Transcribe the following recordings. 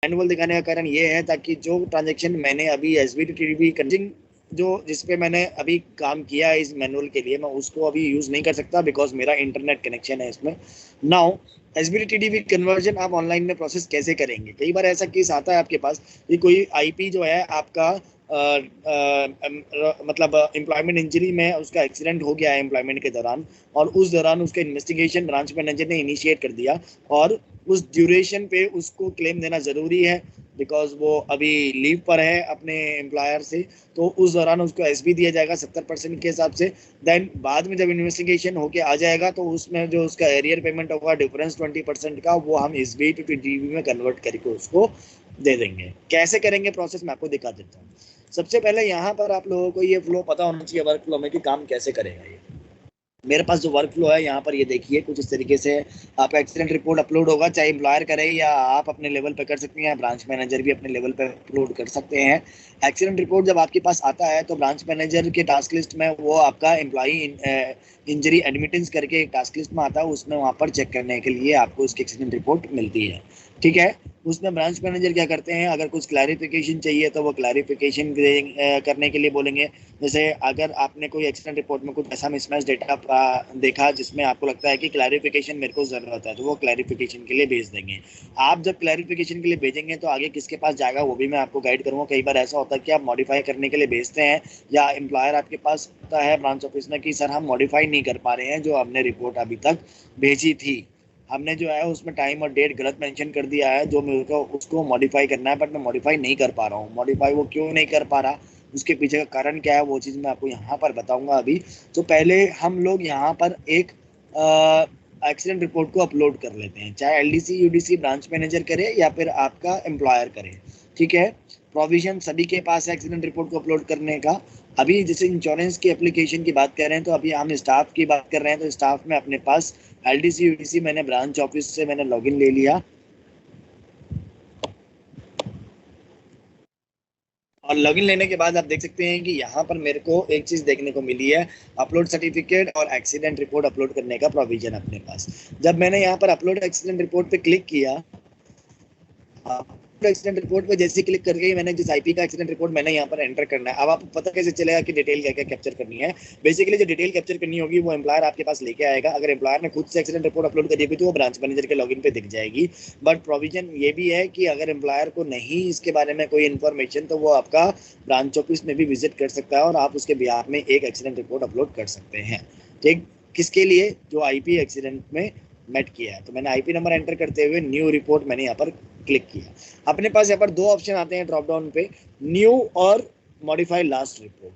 Manual दिखाने का कारण ये है ताकि जो ट्रांजेक्शन मैंने अभी एसबीटीटीवी जो जिस पे मैंने अभी काम किया है इस मैनुअल के लिए, मैं उसको अभी यूज नहीं कर सकता बिकॉज मेरा इंटरनेट कनेक्शन है इसमें। नाउ एसबीटीटीवी कन्वर्जन आप ऑनलाइन में प्रोसेस कैसे करेंगे? कई बार ऐसा केस आता है आपके पास कि कोई आईपी जो है आपका मतलब एम्प्लॉयमेंट इंजरी में उसका एक्सीडेंट हो गया है एम्प्लॉयमेंट के दौरान, और उस दौरान उसका इन्वेस्टिगेशन ब्रांच मैनेजर ने इनिशिएट कर दिया और उस ड्यूरेशन पे उसको क्लेम देना जरूरी है बिकॉज वो अभी लीव पर है अपने एम्प्लॉयर से, तो उस दौरान उसको एसबी दिया जाएगा 70% के हिसाब से। देन बाद में जब इन्वेस्टिगेशन होके आ जाएगा तो उसमें जो उसका एरियर पेमेंट होगा डिफरेंस 20% का, वो हम एसबी टू डीबी में कन्वर्ट करके उसको दे देंगे। कैसे करेंगे प्रोसेस मैं आपको दिखा देता हूँ। सबसे पहले यहाँ पर आप लोगों को ये फ्लो पता होना चाहिए वर्क फ्लो में कि काम कैसे करेगा ये। मेरे पास जो वर्क फ्लो है यहाँ पर ये देखिए कुछ इस तरीके से आपका एक्सीडेंट रिपोर्ट अपलोड होगा, चाहे एम्प्लॉयर करे या आप अपने लेवल पे कर सकते हैं, ब्रांच मैनेजर भी अपने लेवल पे अपलोड कर सकते हैं। एक्सीडेंट रिपोर्ट जब आपके पास आता है तो ब्रांच मैनेजर के टास्क लिस्ट में वो आपका एम्प्लॉई इंजरी एडमिटेंस करके एक टास्क लिस्ट में आता है, उसमें वहाँ पर चेक करने के लिए आपको उसकी एक्सीडेंट रिपोर्ट मिलती है। ठीक है, उसमें ब्रांच मैनेजर क्या करते हैं, अगर कुछ क्लैरिफिकेशन चाहिए तो वो क्लैरिफिकेशन करने के लिए बोलेंगे। जैसे अगर आपने कोई एक्सीडेंट रिपोर्ट में कुछ ऐसा मिसमैच डेटा देखा जिसमें आपको लगता है कि क्लैरिफिकेशन मेरे को जरूरत है, तो वो क्लैरिफिकेशन के लिए भेज देंगे। आप जब क्लैरिफिकेशन के लिए भेजेंगे तो आगे किसके पास जाएगा वो भी मैं आपको गाइड करूंगा। कई बार ऐसा होता है कि आप मॉडिफाई करने के लिए भेजते हैं या एम्प्लॉयर आपके पास होता है ब्रांच ऑफिस में कि सर हम मॉडिफाई नहीं कर पा रहे हैं जो हमने रिपोर्ट अभी तक भेजी थी, हमने जो है उसमें टाइम और डेट गलत मेंशन कर दिया है जो मेरे को उसको मॉडिफाई करना है, बट मैं मॉडिफाई नहीं कर पा रहा हूँ। मॉडिफाई वो क्यों नहीं कर पा रहा, उसके पीछे का कारण क्या है, वो चीज़ मैं आपको यहाँ पर बताऊंगा अभी। तो पहले हम लोग यहाँ पर एक एक्सीडेंट रिपोर्ट को अपलोड कर लेते हैं, चाहे एलडीसी यूडीसी ब्रांच मैनेजर करे या फिर आपका एम्प्लॉयर करे। ठीक है, प्रोविजन सभी के पास है एक्सीडेंट रिपोर्ट को अपलोड करने का। अभी जैसे इंश्योरेंस की एप्लीकेशन की बात कर रहे हैं तो अभी हम स्टाफ की बात कर रहे हैं, तो स्टाफ में अपने पास एलडीसी यूडीसी मैंने ब्रांच ऑफिस से मैंने लॉगिन ले लिया और लॉगिन लेने के बाद आप देख सकते हैं कि यहाँ पर मेरे को एक चीज देखने को मिली है, अपलोड सर्टिफिकेट और एक्सीडेंट रिपोर्ट अपलोड करने का प्रोविजन अपने पास। जब मैंने यहाँ पर अपलोड एक्सीडेंट रिपोर्ट पे क्लिक किया, एक्सीडेंट रिपोर्ट पे जैसे क्लिक करके ही मैंने जिस आईपी का एक्सीडेंट रिपोर्ट मैंने यहाँ पर एंटर करना है। अब आपको पता कैसे चलेगा कि डिटेल क्या क्या कैप्चर करनी है? बेसिकली जो डिटेल कैप्चर करनी होगी वो एम्प्लॉयर आपके पास लेके आएगा। अगर एम्प्लॉयर ने खुद से एक्सीडेंट रिपोर्ट अपलोड करी होगी तो वो ब्रांच मैनेजर के लॉगिन पे दिख जाएगी। बट प्रोविजन ये भी है कि अगर एम्प्लॉयर को नहीं इसके बारे में कोई इन्फॉर्मेशन तो वो आपका ब्रांच ऑफिस में भी विजिट कर सकता है और आप उसके बिहाफ में एक एक्सीडेंट रिपोर्ट अपलोड कर सकते हैं। ठीक, किसके लिए? जो आईपी एक्सीडेंट में मेट किया है। तो मैंने आईपी नंबर एंटर करते हुए न्यू रिपोर्ट मैंने यहाँ पर क्लिक किया। अपने पास यहाँ पर दो ऑप्शन आते हैं ड्रॉप डाउन पे, न्यू और modify last report.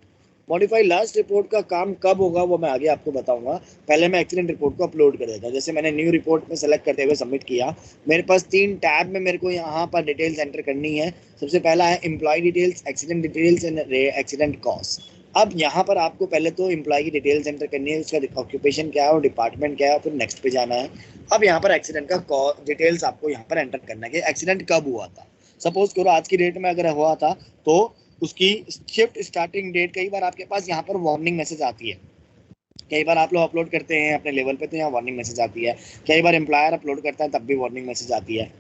Modify last report का काम कब होगा वो मैं आगे आपको बताऊंगा। पहले मैं एक्सीडेंट रिपोर्ट को अपलोड कर देता हूं। जैसे मैंने न्यू रिपोर्ट में सेलेक्ट करते हुए सबमिट किया, मेरे पास 3 टैब में मेरे को यहाँ पर डिटेल्स एंटर करनी है। सबसे पहला है employee details, accident details and accident cost. अब यहाँ पर आपको पहले तो एम्प्लॉय की डिटेल्स एंटर करनी है, उसका ऑक्यूपेशन क्या है और डिपार्टमेंट क्या है, फिर नेक्स्ट पे जाना है। अब यहाँ पर एक्सीडेंट का डिटेल्स आपको यहाँ पर एंटर करना है कि एक्सीडेंट कब हुआ था। सपोज करो आज की डेट में अगर हुआ था तो उसकी शिफ्ट स्टार्टिंग डेट, कई बार आपके पास यहाँ पर वार्निंग मैसेज आती है। कई बार आप लोग अपलोड करते हैं अपने लेवल पे तो यहाँ वार्निंग मैसेज आती है, कई बार एम्प्लॉयर अपलोड करता है तब भी वार्निंग मैसेज आती है।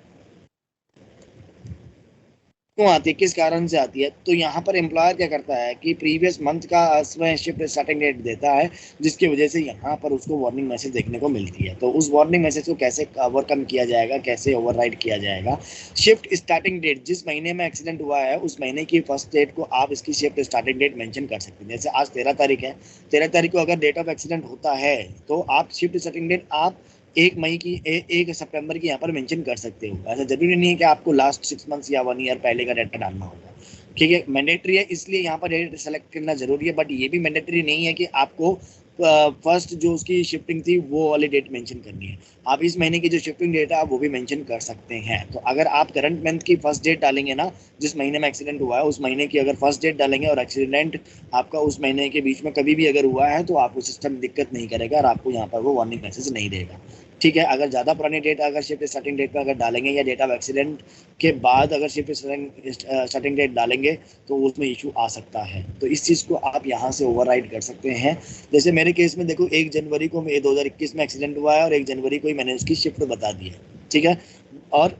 क्यों आती है, किस कारण से आती है? तो यहाँ पर एम्प्लॉयर क्या करता है कि प्रीवियस मंथ का उसमें शिफ्ट स्टार्टिंग डेट देता है, जिसकी वजह से यहाँ पर उसको वार्निंग मैसेज देखने को मिलती है। तो उस वार्निंग मैसेज को कैसे ओवरकम किया जाएगा, कैसे ओवरराइड किया जाएगा? शिफ्ट स्टार्टिंग डेट, जिस महीने में एक्सीडेंट हुआ है उस महीने की फर्स्ट डेट को आप इसकी शिफ्ट स्टार्टिंग डेट मेंशन कर सकते हैं। जैसे आज 13 तारीख है, 13 तारीख को अगर डेट ऑफ एक्सीडेंट होता है तो आप शिफ्ट स्टार्टिंग डेट आप 1 मई की 1 सितंबर की यहाँ पर मेंशन कर सकते हो। ऐसा जरूरी नहीं है कि आपको लास्ट 6 मंथ्स या 1 ईयर पहले का डाटा डालना होगा। ठीक है, मैंडेटरी है इसलिए यहाँ पर डेट सेलेक्ट करना जरूरी है, बट ये भी मैंडेटरी नहीं है कि आपको फर्स्ट जो उसकी शिफ्टिंग थी वो वाली डेट मेंशन करनी है। आप इस महीने की जो शिफ्टिंग डेट है वो भी मेंशन कर सकते हैं। तो अगर आप करंट मंथ की फर्स्ट डेट डालेंगे ना, जिस महीने में एक्सीडेंट हुआ है उस महीने की अगर फर्स्ट डेट डालेंगे और एक्सीडेंट आपका उस महीने के बीच में कभी भी अगर हुआ है तो आपको सिस्टम दिक्कत नहीं करेगा और आपको यहाँ पर वो वार्निंग मैसेज नहीं देगा। ठीक है, अगर ज़्यादा पुरानी डेट अगर शिफ्ट स्टार्टिंग डेट पर अगर डालेंगे या डेट ऑफ एक्सीडेंट के बाद अगर शिफ्ट स्टार्टिंग डेट डालेंगे तो उसमें इशू आ सकता है। तो इस चीज़ को आप यहाँ से ओवरराइड कर सकते हैं। जैसे मेरे केस में देखो 1 जनवरी को 2021 में एक्सीडेंट हुआ है और 1 जनवरी को ही मैंने उसकी शिफ्ट बता दी है। ठीक है, और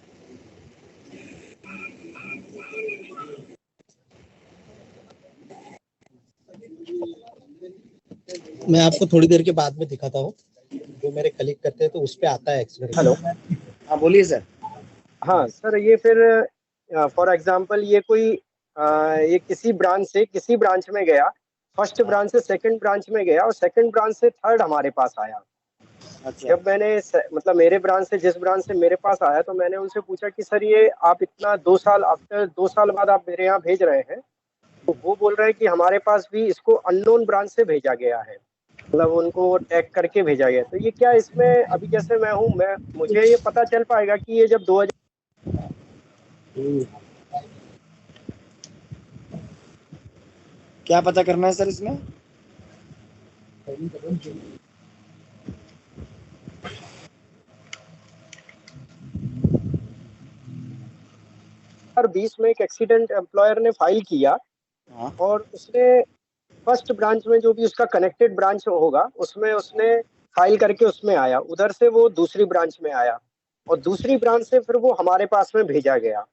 मैं आपको थोड़ी देर के बाद में दिखाता हूँ, जो मेरे कलीग करते हैं तो उस पे आता है एक्सीडेंट। हेलो। हाँ बोलिए सर। हाँ सर, ये फिर फॉर एग्जांपल ये कोई ये किसी ब्रांच में गया, फर्स्ट ब्रांच से सेकंड ब्रांच में गया और सेकंड ब्रांच से थर्ड हमारे पास आया। अच्छा जब मैंने मतलब मेरे ब्रांच से जिस ब्रांच से मेरे पास आया तो मैंने उनसे पूछा कि सर ये आप इतना 2 साल बाद आप मेरे यहाँ भेज रहे हैं, तो वो बोल रहे हैं कि हमारे पास भी इसको अननोन ब्रांच से भेजा गया है, मतलब उनको टैग करके भेजा गया। तो ये क्या इसमें अभी जैसे मैं मुझे ये पता चल पाएगा कि ये जब 2000 क्या पता करना है सर इसमें? और 20 में एक एक्सीडेंट एम्प्लॉयर ने फाइल किया हाँ और उसने फर्स्ट ब्रांच में जो भी उसका कनेक्टेड ब्रांच होगा उसमें उसने फाइल करके उसमें आया, उधर से वो दूसरी ब्रांच में आया और दूसरी ब्रांच से फिर वो हमारे पास में भेजा गया।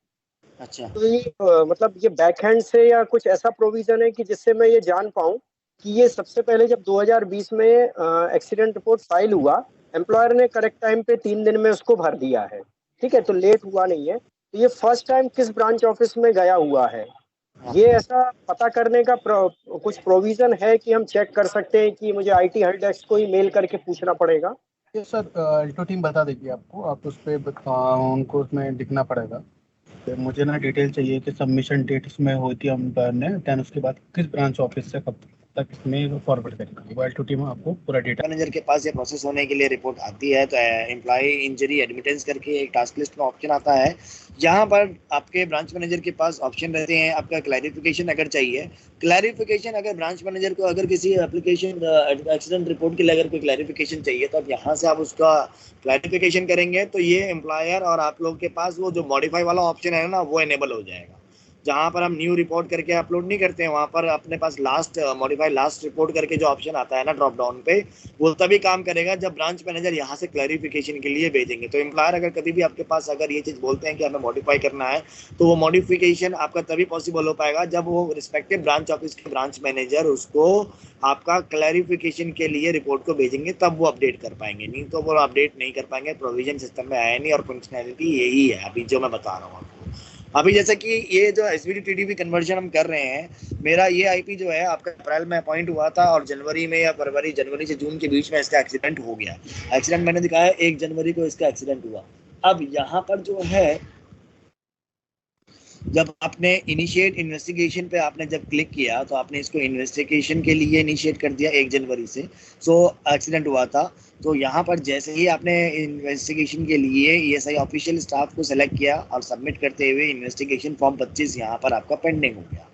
अच्छा। तो ये मतलब ये बैक हैंड से या कुछ ऐसा प्रोविजन है कि जिससे मैं ये जान पाऊं कि ये सबसे पहले जब 2020 में एक्सीडेंट रिपोर्ट फाइल हुआ, एम्प्लॉयर ने करेक्ट टाइम पे 3 दिन में उसको भर दिया है, ठीक है, तो लेट हुआ नहीं है। तो ये फर्स्ट टाइम किस ब्रांच ऑफिस में गया हुआ है, ये ऐसा पता करने का कुछ प्रोविजन है कि हम चेक कर सकते हैं कि मुझे IT हेल्प डेस्क को ही मेल करके पूछना पड़ेगा? ये सर अल्टो टीम बता देगी आपको, आप उस पर उनको उसमें लिखना पड़ेगा। तो मुझे ना डिटेल चाहिए कि सबमिशन डेट इसमें हुई थी एम्प्लॉयर ने, देन उसके बाद किस ब्रांच ऑफिस से कब तक इसमें फॉरवर्ड करेगा। वो अल्टो टीम आपको पूरा डेटा। मैनेजर के पास ये प्रोसेस होने के लिए रिपोर्ट आती है तो एम्प्लॉय इंजरी एडमिटेंस करके एक टास्क लिस्ट में ऑप्शन आता है। यहाँ पर आपके ब्रांच मैनेजर के पास ऑप्शन रहते हैं आपका क्लैरिफिकेशन अगर चाहिए। क्लैरिफिकेशन अगर ब्रांच मैनेजर को अगर किसी एप्लीकेशन एक्सीडेंट रिपोर्ट के लिए अगर कोई क्लैरिफिकेशन चाहिए तो आप यहाँ से आप उसका क्लैरिफिकेशन करेंगे तो ये एम्प्लॉयर और आप लोग के पास वो जो मॉडिफाई वाला ऑप्शन है ना वो इनेबल हो जाएगा। जहाँ पर हम न्यू रिपोर्ट करके अपलोड नहीं करते हैं वहाँ पर अपने पास लास्ट मॉडिफाई लास्ट रिपोर्ट करके जो ऑप्शन आता है ना ड्रॉप डाउन पे, वो तभी काम करेगा जब ब्रांच मैनेजर यहाँ से क्लैरिफिकेशन के लिए भेजेंगे। तो एम्प्लॉयर अगर कभी भी आपके पास अगर ये चीज़ बोलते हैं कि हमें मॉडिफाई करना है तो वो मॉडिफिकेशन आपका तभी पॉसिबल हो पाएगा जब वो रिस्पेक्टिव ब्रांच ऑफिस के ब्रांच मैनेजर उसको आपका क्लैरिफिकेशन के लिए रिपोर्ट को भेजेंगे, तब वो अपडेट कर पाएंगे, नहीं तो वो अपडेट नहीं कर पाएंगे। प्रोविजन सिस्टम में आया नहीं और फंक्शनैलिटी यही है अभी जो मैं बता रहा हूँ आपको। अभी जैसे कि ये जो SVD TDP कन्वर्जन हम कर रहे हैं, मेरा ये IP जो है आपका अप्रैल में अपॉइंट हुआ था और जनवरी में या जनवरी से जून के बीच में इसका एक्सीडेंट हो गया। एक्सीडेंट मैंने दिखाया 1 जनवरी को इसका एक्सीडेंट हुआ। अब यहाँ पर जो है जब आपने इनिशिएट इन्वेस्टिगेशन पे आपने जब क्लिक किया तो आपने इसको इन्वेस्टिगेशन के लिए इनिशिएट कर दिया 1 जनवरी से। सो एक्सीडेंट हुआ था तो यहाँ पर जैसे ही आपने इन्वेस्टिगेशन के लिए ESI ऑफिशियल स्टाफ को सेलेक्ट किया और सबमिट करते हुए इन्वेस्टिगेशन फॉर्म 25 यहाँ पर आपका पेंडिंग हो गया।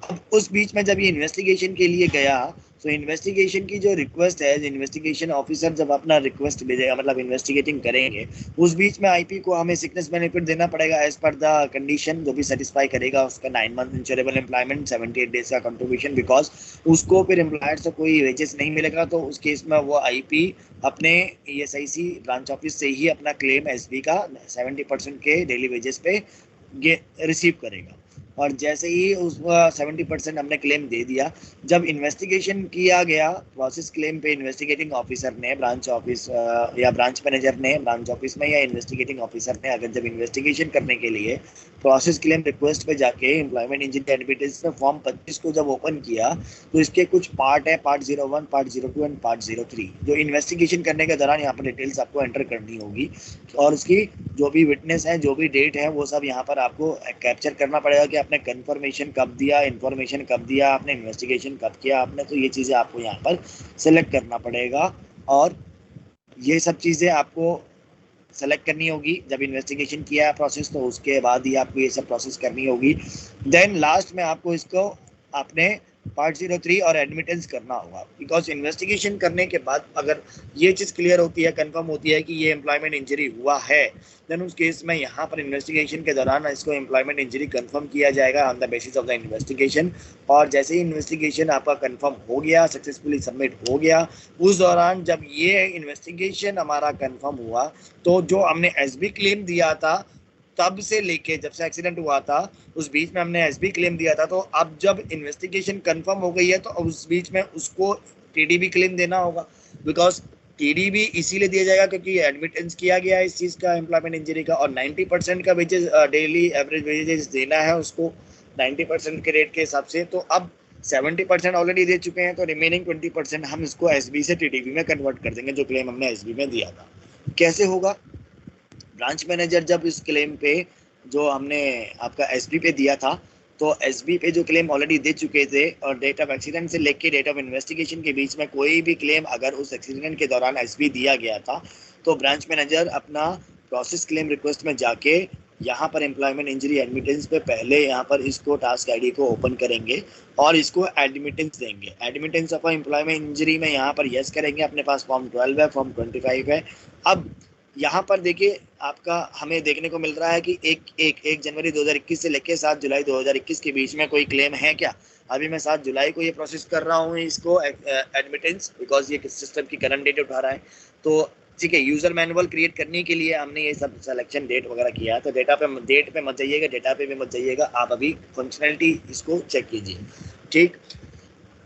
अब उस बीच में जब ये इन्वेस्टिगेशन के लिए गया तो इन्वेस्टिगेशन की जो रिक्वेस्ट है, इन्वेस्टिगेशन ऑफिसर जब अपना रिक्वेस्ट भेजेगा मतलब इन्वेस्टिगेटिंग करेंगे, उस बीच में IP को हमें सिकनेस बेनिफिट देना पड़ेगा एज पर द कंडीशन जो भी सेटिस्फाई करेगा उसका 9 मंथ इंश्योरेबल एम्प्लॉयमेंट 78 डेज का कंट्रीब्यूशन, बिकॉज उसको फिर एम्प्लॉयर से कोई वेजेस नहीं मिलेगा तो उस केस में वो IP अपने ESIC ब्रांच ऑफिस से ही अपना क्लेम SB का 70% के डेली वेजेस पे रिसीव करेगा। और जैसे ही उस 70% हमने क्लेम दे दिया, जब इन्वेस्टिगेशन किया गया प्रोसेस क्लेम पे इन्वेस्टिगेटिंग ऑफिसर ने ब्रांच ऑफिस या ब्रांच मैनेजर ने ब्रांच ऑफिस में या इन्वेस्टिगेटिंग ऑफिसर ने अगर जब इन्वेस्टिगेशन करने के लिए प्रोसेस क्लेम रिक्वेस्ट पे जाके एम्प्लॉयमेंट इंजरी एडमिटेंस में फॉर्म 25 को जब ओपन किया तो इसके कुछ पार्ट है, पार्ट 01, पार्ट 02 एंड पार्ट 03, जो इन्वेस्टिगेशन करने के दौरान यहाँ पर डिटेल्स आपको एंटर करनी होगी और उसकी जो भी विटनेस है जो भी डेट है वो सब यहाँ पर आपको कैप्चर करना पड़ेगा कि आपने कंफर्मेशन कब दिया, इंफॉर्मेशन कब दिया, आपने इन्वेस्टिगेशन कब किया आपने, तो ये चीज़ें आपको यहाँ पर सेलेक्ट करना पड़ेगा और ये सब चीज़ें आपको सेलेक्ट करनी होगी। जब इन्वेस्टिगेशन किया है प्रोसेस तो उसके बाद ही आपको ये सब प्रोसेस करनी होगी। देन लास्ट में आपको इसको आपने पार्ट 03 और एडमिटेंस करना होगा, बिकॉज इन्वेस्टिगेशन करने के बाद अगर ये चीज़ क्लियर होती है, कंफर्म होती है कि ये एम्प्लॉयमेंट इंजरी हुआ है, देन उस केस में यहाँ पर इन्वेस्टिगेशन के दौरान इसको एम्प्लॉयमेंट इंजरी कंफर्म किया जाएगा on the basis of the investigation. और जैसे ही इन्वेस्टिगेशन आपका कंफर्म हो गया, सक्सेसफुली सबमिट हो गया, उस दौरान जब ये इन्वेस्टिगेशन हमारा कंफर्म हुआ तो जो हमने SB क्लेम दिया था तब से लेके जब से एक्सीडेंट हुआ था उस बीच में हमने SB क्लेम दिया था, तो अब जब इन्वेस्टिगेशन कंफर्म हो गई है तो उस बीच में उसको टीडीबी क्लेम देना होगा, बिकॉज टीडीबी इसीलिए दिया जाएगा क्योंकि एडमिटेंस किया गया है इस चीज का, एम्प्लॉयमेंट इंजरी का, और 90% का वेजेस, डेली एवरेज वेजेस देना है उसको 90% के रेट के हिसाब से। तो अब 70% ऑलरेडी दे चुके हैं, तो रिमेनिंग 20% हम इसको एसबी से टीडीबी में कन्वर्ट कर देंगे, जो क्लेम हमने एसबी में दिया था। कैसे होगा? ब्रांच मैनेजर जब इस क्लेम पे जो हमने आपका एसबी पे दिया था, तो एसबी पे जो क्लेम ऑलरेडी दे चुके थे और डेट ऑफ एक्सीडेंट से लेके डेट ऑफ इन्वेस्टिगेशन के बीच में कोई भी क्लेम अगर उस एक्सीडेंट के दौरान एसबी दिया गया था, तो ब्रांच मैनेजर अपना प्रोसेस क्लेम रिक्वेस्ट में जाके यहाँ पर एम्प्लॉयमेंट इंजरी एडमिटेंस पे पहले यहाँ पर इसको टास्क आईडी को ओपन करेंगे और इसको एडमिटेंस देंगे। एडमिटेंस ऑफ एम्प्लॉयमेंट इंजरी में यहाँ पर यस करेंगे, अपने पास फॉर्म 12 है, फॉर्म 25 है। अब यहाँ पर देखिए आपका हमें देखने को मिल रहा है कि एक जनवरी 2021 से लेकर 7 जुलाई 2021 के बीच में कोई क्लेम है क्या? अभी मैं 7 जुलाई को ये प्रोसेस कर रहा हूँ इसको एडमिटेंस, बिकॉज ये सिस्टम की करंट डेट उठा रहा है। तो ठीक है, यूजर मैनुअल क्रिएट करने के लिए हमने ये सब सिलेक्शन डेट वगैरह किया है, तो डेट पे मत जाइएगा, डेटा पे भी मत जाइएगा, आप अभी फंक्शनलिटी इसको चेक कीजिए। ठीक,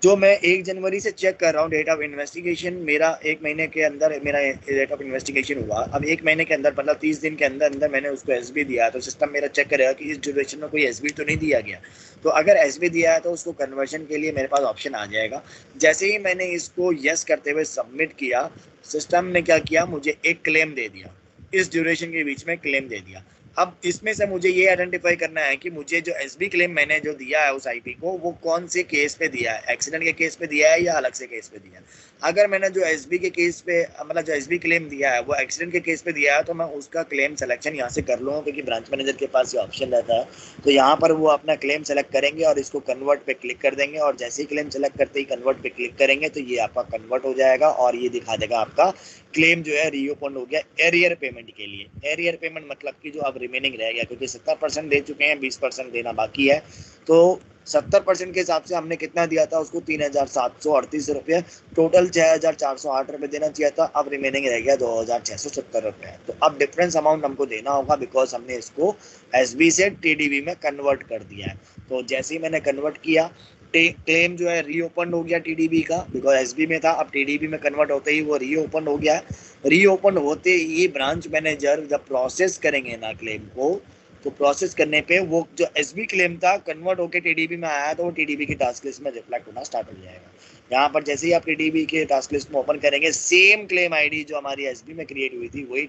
जो मैं 1 जनवरी से चेक कर रहा हूँ डेट ऑफ इन्वेस्टिगेशन, मेरा 1 महीने के अंदर मेरा डेट ऑफ इन्वेस्टिगेशन हुआ। अब 1 महीने के अंदर मतलब 30 दिन के अंदर अंदर मैंने उसको एसबी दिया, तो सिस्टम मेरा चेक करेगा कि इस ड्यूरेशन में कोई एसबी तो नहीं दिया गया। तो अगर एसबी दिया है तो उसको कन्वर्शन के लिए मेरे पास ऑप्शन आ जाएगा। जैसे ही मैंने इसको यस करते हुए सबमिट किया, सिस्टम ने क्या किया, मुझे एक क्लेम दे दिया, इस ड्यूरेशन के बीच में क्लेम दे दिया। अब इसमें से मुझे ये आइडेंटिफाई करना है कि मुझे जो एसबी क्लेम मैंने जो दिया है उस आईपी को, वो कौन से केस पे दिया है, एक्सीडेंट के केस पे दिया है या अलग से केस पे दिया है। अगर मैंने जो एसबी के केस पे मतलब जो एसबी क्लेम दिया है वो एक्सीडेंट के केस पे दिया है, तो मैं उसका क्लेम सिलेक्शन यहाँ से कर लूँगा, क्योंकि ब्रांच मैनेजर के पास ये ऑप्शन रहता है। तो यहाँ पर वो अपना क्लेम सेलेक्ट करेंगे और इसको कन्वर्ट पे क्लिक कर देंगे, और जैसे ही क्लेम सेलेक्ट करते ही कन्वर्ट पे क्लिक करेंगे तो ये आपका कन्वर्ट हो जाएगा और ये दिखा देगा आपका क्लेम जो है रीओपन हो गया एरियर पेमेंट के लिए। एरियर पेमेंट मतलब कि जो अब रिमेनिंग रह गया, क्योंकि 70% दे चुके हैं, 20% देना बाकी है। तो 70% के हिसाब से हमने कितना दिया था उसको 3,738 रुपये, टोटल 6,408 रुपये देना चाहिए था, अब रिमेनिंग रह गया 2,670 रुपये। तो अब डिफरेंस अमाउंट हमको देना होगा, बिकॉज हमने इसको एसबी से टीडीबी में कन्वर्ट कर दिया है। तो जैसे ही मैंने कन्वर्ट किया, क्लेम जो है रीओपन हो गया टीडीबी का, बिकॉज एसबी में था, अब टीडीबी में कन्वर्ट होते ही वो रीओपन हो गया। रीओपन होते ही ब्रांच मैनेजर जब प्रोसेस करेंगे ना क्लेम को, तो प्रोसेस करने पे वो जो एसबी क्लेम था कन्वर्ट होकर टीडीबी में आया, तो वो टीडीबी की टास्क लिस्ट में रिफ्लेक्ट होना स्टार्ट हो जाएगा। यहाँ पर जैसे ही आप टीडीबी के टास्क लिस्ट में ओपन करेंगे, सेम क्लेम आईडी जो हमारी एसबी में क्रिएट हुई थी वही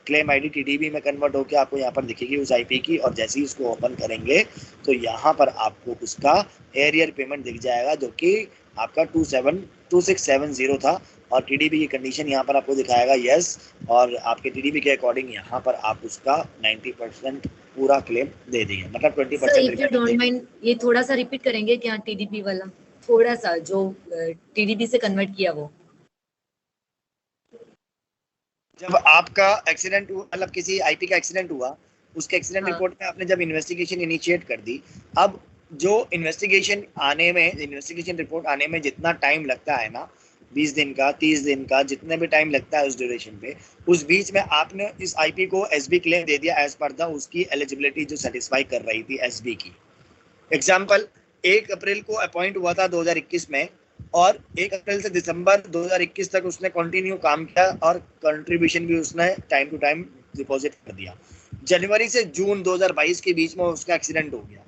क्लेम आईडी टीडीबी में कन्वर्ट होकर आपको यहाँ पर दिखेगी उस आईपी की, और जैसे ही उसको ओपन करेंगे तो यहाँ पर आपको उसका एरियर पेमेंट दिख जाएगा, जो कि आपका 2670 था, और टीडीबी की कंडीशन यहाँ पर आपको दिखाएगा यस, और आपके टीडीबी के अकॉर्डिंग यहाँ पर आप उसका 90% पूरा क्लेम दे देंगे, मतलब 20%। ये थोड़ा सा रिपीट करेंगे क्या टीडीपी वाला, थोड़ा सा जो टीडीपी से कन्वर्ट किया वो? जब आपका एक्सीडेंट मतलब किसी आईपी का एक्सीडेंट हुआ, उसके एक्सीडेंट रिपोर्ट में आपने जब इन्वेस्टिगेशन इनिशिएट कर दी, अब जो इन्वेस्टिगेशन रिपोर्ट आने में जितना टाइम लगता है ना, 20 दिन का, 30 दिन का, जितने भी टाइम लगता है उस ड्यूरेशन पे, उस बीच में आपने इस आईपी को एसबी क्लेम दे दिया एज पर द उसकी एलिजिबिलिटी जो सेटिस्फाई कर रही थी एसबी की। एग्जांपल, 1 अप्रैल को अपॉइंट हुआ था 2021 में, और 1 अप्रैल से दिसंबर 2021 तक उसने कंटिन्यू काम किया और कंट्रीब्यूशन भी उसने टाइम टू टाइम डिपॉजिट कर दिया। जनवरी से जून 2022 के बीच में उसका एक्सीडेंट हो गया।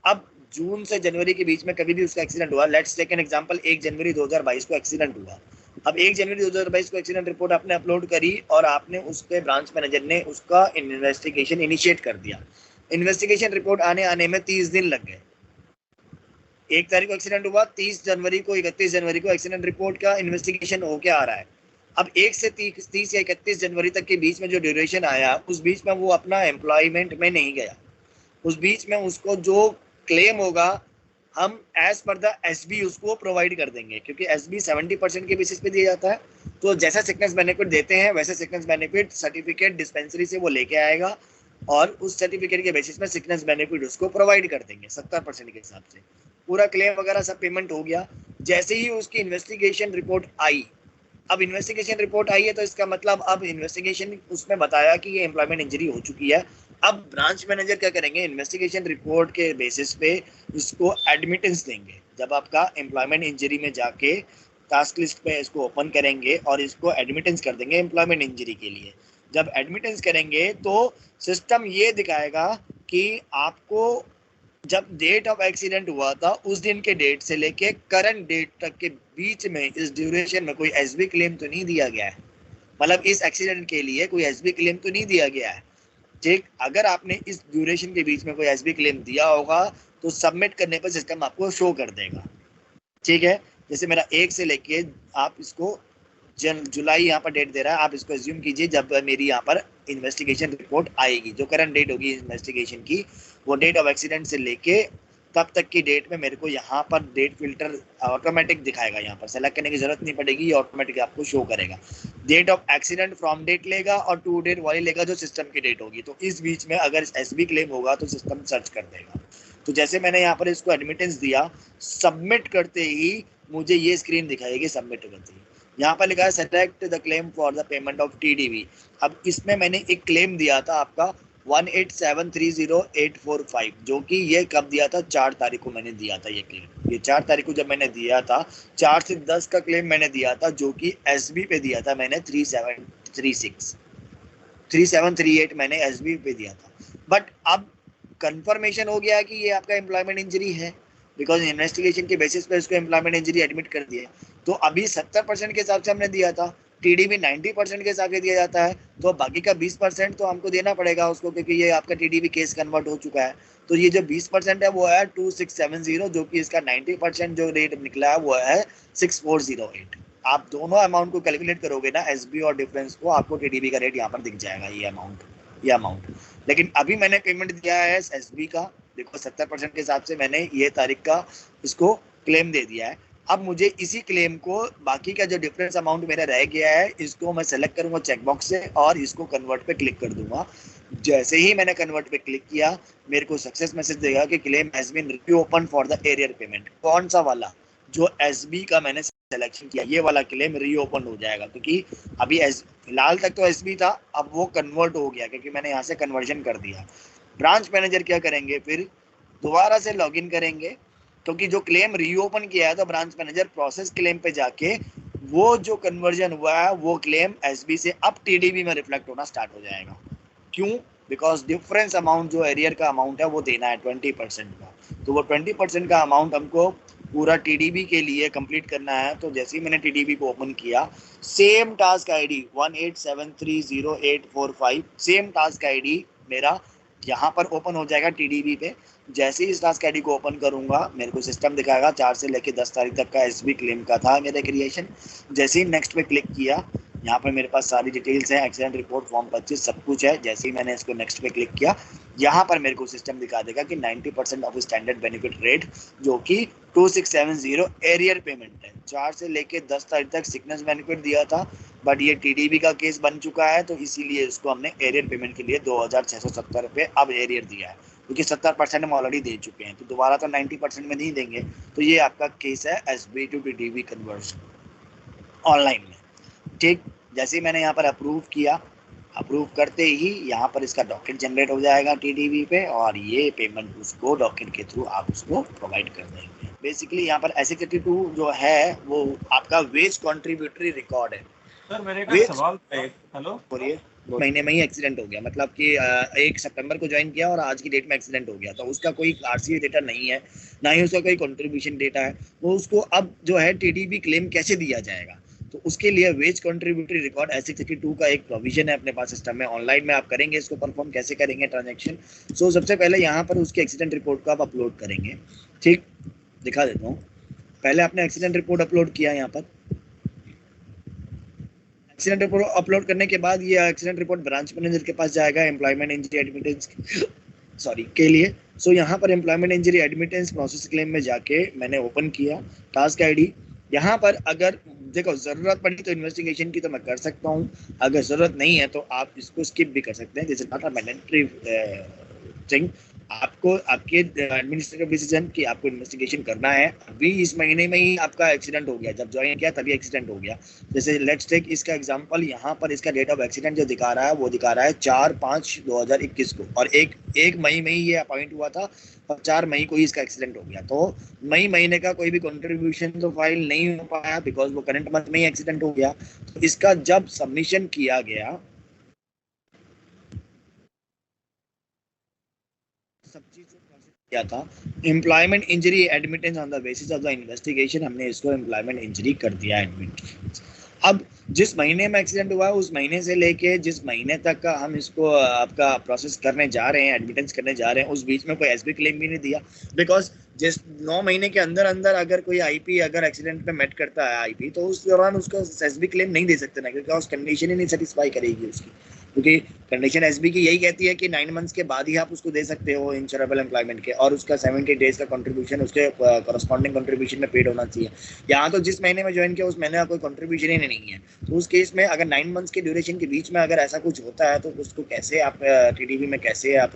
अब जून से जनवरी के बीच में कभी भी उसका एक्सीडेंट हुआ, लेट्स टेक एन एग्जांपल, 1 जनवरी 2022 को एक्सीडेंट हुआ। अब 1 जनवरी 2022 को एक्सीडेंट रिपोर्ट आपने अपलोड करी और आपने उसके ब्रांच मैनेजर ने उसका इन्वेस्टिगेशन इनिशिएट कर दिया। इन्वेस्टिगेशन रिपोर्ट आने में 30 दिन लग गए। 1 तारीख को एक्सीडेंट हुआ, 30 जनवरी को 31 जनवरी को एक्सीडेंट रिपोर्ट का इन्वेस्टिगेशन होके आ रहा है। अब 1 से 30 या 31 जनवरी तक के बीच में जो ड्यूरेशन आया, उस बीच में वो अपना एम्प्लॉयमेंट में नहीं गया। उस बीच में उसको जो क्लेम होगा हम एज पर द एसबी उसको प्रोवाइड कर देंगे, क्योंकि एसबी 70% के बेसिस पे दिया जाता है। तो जैसा सिकनेस बेनिफिट देते हैं वैसे सिकनेस बेनिफिट सर्टिफिकेट डिस्पेंसरी से वो लेके आएगा, और उस सर्टिफिकेट के बेसिस में सिकनेस बेनिफिट उसको प्रोवाइड कर देंगे 70% के हिसाब से। पूरा क्लेम वगैरह सब पेमेंट हो गया। जैसे ही उसकी इन्वेस्टिगेशन रिपोर्ट आई, अब इन्वेस्टिगेशन रिपोर्ट आई है तो इसका मतलब अब इन्वेस्टिगेशन उसमें बताया कि ये एम्प्लॉयमेंट इंजरी हो चुकी है। अब ब्रांच मैनेजर क्या करेंगे, इन्वेस्टिगेशन रिपोर्ट के बेसिस पे उसको एडमिटेंस देंगे। जब आपका एम्प्लॉयमेंट इंजरी में जाके टास्क लिस्ट पे इसको ओपन करेंगे और इसको एडमिटेंस कर देंगे एम्प्लॉयमेंट इंजरी के लिए। जब एडमिटेंस करेंगे तो सिस्टम ये दिखाएगा कि आपको जब डेट ऑफ एक्सीडेंट हुआ था उस दिन के डेट से लेके करंट डेट तक के बीच में इस ड्यूरेशन में कोई एसबी क्लेम तो नहीं दिया गया है, मतलब इस एक्सीडेंट के लिए कोई एसबी क्लेम तो नहीं दिया गया है। ठीक, अगर आपने इस ड्यूरेशन के बीच में कोई एसबी क्लेम दिया होगा तो सबमिट करने पर सिस्टम आपको शो कर देगा। ठीक है, जैसे मेरा 1 से लेके आप इसको जुलाई यहाँ पर डेट दे रहा है, आप इसको एज्यूम कीजिए जब मेरी यहाँ पर इन्वेस्टिगेशन रिपोर्ट आएगी, जो करंट डेट होगी इन्वेस्टिगेशन की, वो डेट ऑफ एक्सीडेंट से लेके तब तक की डेट में मेरे को यहाँ पर डेट फिल्टर ऑटोमेटिक दिखाएगा। यहाँ पर सेलेक्ट करने की जरूरत नहीं पड़ेगी, ये ऑटोमेटिक आपको शो करेगा। Date of accident from date लेगा और टू डेट वाली लेगा जो सिस्टम की डेट होगी। तो इस बीच में अगर एसबी क्लेम होगा तो सिस्टम सर्च कर देगा। तो जैसे मैंने यहाँ पर इसको एडमिटेंस दिया, सबमिट करते ही मुझे ये स्क्रीन दिखाएगी। सबमिट करते ही यहाँ पर लिखा है select the claim for the payment of TDV. अब इसमें मैंने एक क्लेम दिया था आपका 18730,845, जो कि ये कब दिया था, 4 तारीख को मैंने दिया था ये क्लेम। ये 4 तारीख को जब मैंने दिया था, 4 से 10 का क्लेम मैंने दिया था, जो कि एसबी पे दिया था मैंने 3738 मैंने एसबी पे दिया था। बट अब कंफर्मेशन हो गया कि ये आपका एम्प्लॉयमेंट इंजरी है, बिकॉज इन्वेस्टिगेशन के बेसिस पे इसको एम्प्लॉयमेंट इंजरी एडमिट कर दिया। तो अभी 70% के हिसाब से हमने दिया था, टीडीबी 90% के हिसाब से दिया जाता है, तो बाकी का 20% तो हमको देना पड़ेगा उसको, क्योंकि ये आपका टीडीबी केस कन्वर्ट हो चुका है। तो ये जो 20% है वो है 2670, जो कि इसका 90% जो रेट निकला है वो है 6408। आप दोनों अमाउंट को कैलकुलेट करोगे ना, एसबी और डिफरेंस को, आपको टीडीबी का रेट यहाँ पर दिख जाएगा, ये अमाउंट। लेकिन अभी मैंने पेमेंट दिया है एसबी का, देखो 70% के हिसाब से मैंने ये तारीख का इसको क्लेम दे दिया है। अब मुझे इसी क्लेम को, बाकी का जो डिफरेंस अमाउंट मेरा रह गया है, इसको मैं सेलेक्ट करूंगा चेकबॉक्स से और इसको कन्वर्ट पे क्लिक कर दूंगा। जैसे ही मैंने कन्वर्ट पे क्लिक किया, मेरे को सक्सेस मैसेज देगा कि claim has been reopen for the arrear payment. कौन सा वाला, जो एसबी का मैंने सिलेक्शन किया, ये वाला क्लेम रीओपन हो जाएगा, क्योंकि अभी फिलहाल तक तो एसबी था, अब वो कन्वर्ट हो गया क्योंकि मैंने यहाँ से कन्वर्जन कर दिया। ब्रांच मैनेजर क्या करेंगे, फिर दोबारा से लॉगिन करेंगे, क्योंकि जो क्लेम रीओपन किया है तो ब्रांच मैनेजर प्रोसेस क्लेम पे जाके वो जो कन्वर्जन हुआ है वो क्लेम एसबी से अब टीडीबी में रिफ्लेक्ट होना स्टार्ट हो जाएगा। क्यों? बिकॉज डिफरेंस अमाउंट जो एरियर का अमाउंट है वो देना है 20% का, तो वो 20% का अमाउंट हमको पूरा टीडीबी के लिए कंप्लीट करना है। तो जैसे ही मैंने टीडीबी को ओपन किया, same task ID 18730,845, same task ID मेरा यहाँ पर ओपन हो जाएगा टीडीबी पे। जैसे ही इस टास्क आईडी को ओपन करूंगा, मेरे को सिस्टम दिखाएगा 4 से लेकर 10 तारीख तक का एसबी क्लेम का था मेरा क्रिएशन। जैसे ही नेक्स्ट पे क्लिक किया, यहाँ पर मेरे पास सारी डिटेल्स हैं, एक्सीडेंट रिपोर्ट, फॉर्म 25 सब कुछ है। जैसे ही मैंने इसको नेक्स्ट पे क्लिक किया, यहाँ पर मेरे को सिस्टम दिखा देगा कि 90% ऑफ स्टैंडर्ड बेनिफिट रेट, जो कि 2670 एरियर पेमेंट है। 4 से लेके 10 तारीख तक सिकनेस बेनिफिट दिया था, बट ये टीडीबी का केस बन चुका है, तो इसीलिए इसको हमने एरियर पेमेंट के लिए 2670 रुपये अब एरियर दिया है, क्योंकि 70% हम ऑलरेडी दे चुके हैं, तो दोबारा तो 90% में नहीं देंगे। तो ये आपका केस है SB to TDB conversion online में। ठीक, जैसे ही मैंने यहाँ पर अप्रूव किया, अप्रूव करते ही यहाँ पर इसका डॉक्यूमेंट जनरेट हो जाएगा टीडीबी पे, और ये पेमेंट उसको डॉक्यूमेंट के थ्रू आप उसको प्रोवाइड कर देंगे। बेसिकली यहाँ पर SC32 जो है वो आपका वेज कॉन्ट्रीब्यूटरी रिकॉर्ड है। सर मेरे का सवाल है, हेलो बोलिए। महीने में ही एक्सीडेंट हो गया, मतलब कि 1 सितंबर को ज्वाइन किया और आज की डेट में एक्सीडेंट हो गया, तो उसका कोई आरसीए डेटा नहीं है, ना ही उसका कोई कंट्रीब्यूशन डेटा है। वो उसको अब जो है टीडीबी क्लेम कैसे दिया जाएगा, तो उसके लिए वेज कंट्रीब्यूटरी रिकॉर्ड SC32 का एक प्रोविजन है अपने पास सिस्टम में। ऑनलाइन में आप करेंगे इसको परफॉर्म, कैसे करेंगे ट्रांजैक्शन। सो सबसे पहले यहाँ पर उसकी एक्सीडेंट रिपोर्ट को आप अपलोड करेंगे। ठीक, दिखा देता हूँ। पहले आपने एक्सीडेंट रिपोर्ट अपलोड किया, यहाँ पर एक्सीडेंट रिपोर्ट अपलोड करने के बाद ये एक्सीडेंट रिपोर्ट ब्रांच मैनेजर के पास जाएगा एम्प्लॉयमेंट इंजरी एडमिटेंस के लिए। सो यहाँ पर employment injury admittance process claim में जाके मैंने ओपन किया टास्क आईडी। यहाँ पर अगर देखो जरूरत पड़ी तो इन्वेस्टिगेशन की तो मैं कर सकता हूँ, अगर जरूरत नहीं है तो आप इसको स्किप भी कर सकते हैं, this is not a mandatory thing. आपको आपके एडमिनिस्ट्रेटिव डिसीजन कि आपको इन्वेस्टिगेशन करना है, अभी इस महीने में ही आपका एक्सीडेंट हो गया, जब ज्वाइन किया तभी एक्सीडेंट हो गया। जैसे लेट्स टेक इसका एग्जांपल, यहाँ पर इसका डेट ऑफ एक्सीडेंट जो दिखा रहा है वो दिखा रहा है 4/5/2021 को, और एक मई में ही ये अपॉइंट हुआ था और 4 मई को ही इसका एक्सीडेंट हो गया। तो मई महीने का कोई भी कंट्रीब्यूशन तो फाइल नहीं हो पाया बिकॉज वो करंट मंथ में ही एक्सीडेंट हो गया। तो इसका जब सबमिशन किया गया, सब चीज किया था, employment injury admittance on the basis of the investigation, हमने इसको एम्प्लॉयमेंट इंजरी कर दिया एडमिट। अब जिस महीने में एक्सीडेंट हुआ है उस महीने से लेके जिस महीने तक का हम इसको आपका प्रोसेस करने जा रहे हैं, एडमिटेंस करने जा रहे हैं, उस बीच में कोई एसबी क्लेम भी नहीं दिया। बिकॉज जिस 9 महीने के अंदर अंदर अगर कोई आईपी अगर एक्सीडेंट में मेट करता है आईपी, तो उस दौरान उसको एसबी क्लेम नहीं दे सकते ना, क्योंकि उस कंडीशन ही नहीं सेटिस्फाई करेगी उसकी, क्योंकि कंडीशन एसबी की यही कहती है कि 9 मंथ्स के बाद ही आप उसको दे सकते हो इंश्योरेबल एम्प्लॉयमेंट के, और उसका 70 डेज का कंट्रीब्यूशन उसके कॉरस्पॉन्डिंग कंट्रीब्यूशन में पेड होना चाहिए। यहाँ तो जिस महीने में ज्वाइन किया उस महीने का कोई कंट्रीब्यूशन ही नहीं है। तो उस केस में अगर 9 मंथ्स के ड्यूरेशन के बीच में अगर ऐसा कुछ होता है तो उसको कैसे आप टीडीबी में कैसे आप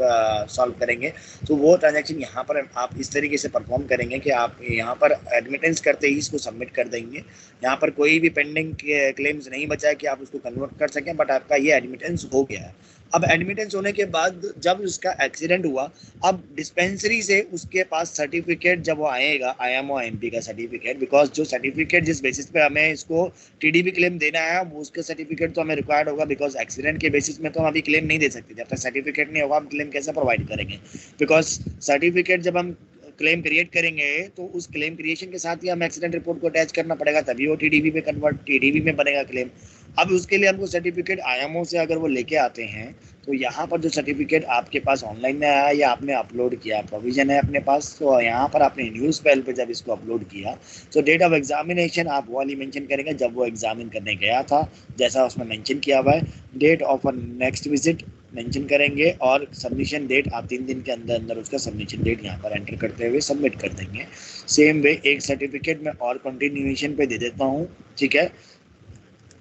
सॉल्व करेंगे? तो वो ट्रांजैक्शन यहाँ पर आप इस तरीके से परफॉर्म करेंगे कि आप यहाँ पर एडमिटेंस करते ही इसको सबमिट कर देंगे। यहाँ पर कोई भी पेंडिंग क्लेम्स नहीं बचा है कि आप उसको कन्वर्ट कर सकें, बट आपका ये एडमिटेंस हो गया है। अब एडमिटेंस होने के बाद जब उसका एक्सीडेंट हुआ, अब डिस्पेंसरी से उसके पास सर्टिफिकेट जब वो आएगा, IMO MP का सर्टिफिकेट, बिकॉज जो सर्टिफिकेट जिस बेसिस पे हमें इसको टीडीबी क्लेम देना है वो उसका सर्टिफिकेट तो हमें रिक्वायर्ड होगा, बिकॉज एक्सीडेंट के बेसिस में तो हम अभी क्लेम नहीं दे सकते। जब तक सर्टिफिकेट नहीं होगा हम क्लेम कैसे प्रोवाइड करेंगे? बिकॉज सर्टिफिकेट जब हम क्लेम क्रिएट करेंगे तो उस क्लेम क्रिएशन के साथ ही हमें एक्सीडेंट रिपोर्ट को अटैच करना पड़ेगा, तभी वो टीडीबी में कन्वर्ट टीडीबी में बनेगा क्लेम। अब उसके लिए हमको सर्टिफिकेट IMO से अगर वो लेके आते हैं तो यहाँ पर जो सर्टिफिकेट आपके पास ऑनलाइन में आया या आपने अपलोड किया, प्रोविजन है अपने पास, तो यहाँ पर आपने न्यूज़ पेल पे जब इसको अपलोड किया तो डेट ऑफ एग्जामिनेशन आप वो वाली मेंशन करेंगे जब वो एग्जामिन करने गया था, जैसा उसमें मेंशन किया हुआ है। Date of next visit mention करेंगे और सबमिशन डेट आप 3 दिन के अंदर अंदर उसका सबमिशन डेट यहाँ पर एंटर करते हुए सबमिट कर देंगे। सेम वे एक सर्टिफिकेट में और कंटिन्यूएशन पे दे देता हूँ, ठीक है।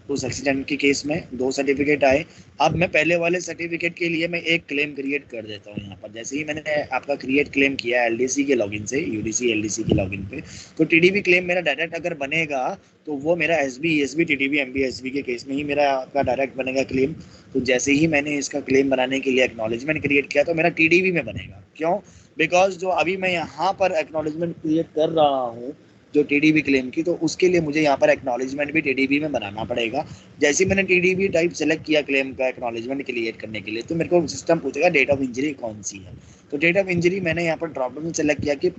उस एक्सीडेंट के केस में 2 सर्टिफिकेट आए। अब मैं पहले वाले सर्टिफिकेट के लिए मैं एक क्लेम क्रिएट कर देता हूँ यहाँ पर। जैसे ही मैंने आपका क्रिएट क्लेम किया LDC के लॉगिन से, UDC LDC के लॉगिन पे, तो टीडीबी क्लेम मेरा डायरेक्ट अगर बनेगा तो वो मेरा SB ESB TDB MB SB के केस में ही मेरा आपका डायरेक्ट बनेगा क्लेम। तो जैसे ही मैंने इसका क्लेम बनाने के लिए एक्नॉलेजमेंट क्रिएट किया तो मेरा टीडीबी में बनेगा। क्यों? बिकॉज जो अभी मैं यहाँ पर एक्नॉलेजमेंट क्रिएट कर रहा हूँ जो टीडीबी क्लेम की, तो उसके लिए मुझे यहाँ पर एक्नॉलेजमेंट भी टीडीबी में बनाना पड़ेगा। जैसे मैंने टीडीबी टाइप सेलेक्ट किया क्लेम का एक्नॉलेजमेंट क्रिएट करने के लिए, तो मेरे को सिस्टम पूछेगा डेट ऑफ इंजरी कौन सी है। तो डेट ऑफ इंजरी मैंने यहाँ पर ड्रॉप डाउन में सेलेक्ट किया कि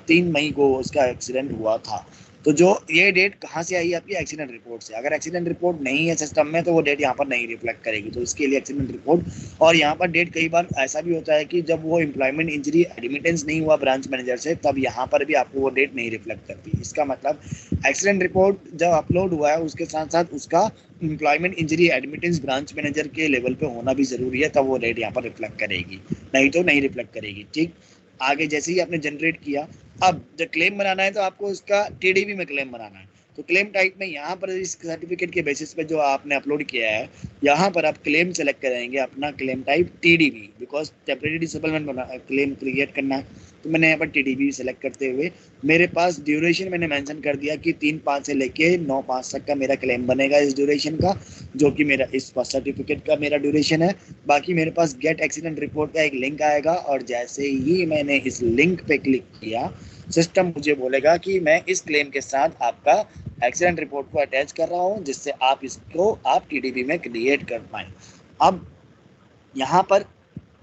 3 मई को उसका एक्सीडेंट हुआ था। तो जो ये डेट कहाँ से आई आपकी? एक्सीडेंट रिपोर्ट से। अगर एक्सीडेंट रिपोर्ट नहीं है सिस्टम में तो वो डेट यहाँ पर नहीं रिफ्लेक्ट करेगी। तो इसके लिए एक्सीडेंट रिपोर्ट, और यहाँ पर डेट कई बार ऐसा भी होता है कि जब वो एम्प्लॉयमेंट इंजरी एडमिटेंस नहीं हुआ ब्रांच मैनेजर से, तब यहाँ पर भी आपको वो डेट नहीं रिफ्लेक्ट करती। इसका मतलब एक्सीडेंट रिपोर्ट जब अपलोड हुआ है उसके साथ साथ उसका employment injury admittance branch manager के लेवल पे होना भी जरूरी है, तब वो डेट यहाँ पर रिफ्लेक्ट करेगी, नहीं तो नहीं रिफ्लेक्ट करेगी। ठीक, आगे जैसे ही आपने जनरेट किया, अब जब क्लेम बनाना है तो आपको इसका टीडीबी में क्लेम बनाना है। तो क्लेम टाइप में यहाँ पर इस सर्टिफिकेट के बेसिस पे जो आपने अपलोड किया है, यहाँ पर आप क्लेम सेलेक्ट करेंगे अपना claim type TDB, because temporary disablement claim create करना है। तो मैंने यहाँ पर टीडीबी सेलेक्ट करते हुए मेरे पास ड्यूरेशन मैंने मेंशन कर दिया कि 3/5 से लेके 9/5 तक का मेरा क्लेम बनेगा इस ड्यूरेशन का, जो कि मेरा इस सर्टिफिकेट का मेरा ड्यूरेशन है। बाकी मेरे पास गेट एक्सीडेंट रिपोर्ट का एक लिंक आएगा, और जैसे ही मैंने इस लिंक पे क्लिक किया सिस्टम मुझे बोलेगा कि मैं इस क्लेम के साथ आपका एक्सीडेंट रिपोर्ट को अटैच कर रहा हूँ, जिससे आप इसको आप टीडीबी में क्रिएट कर पाएँ। अब यहाँ पर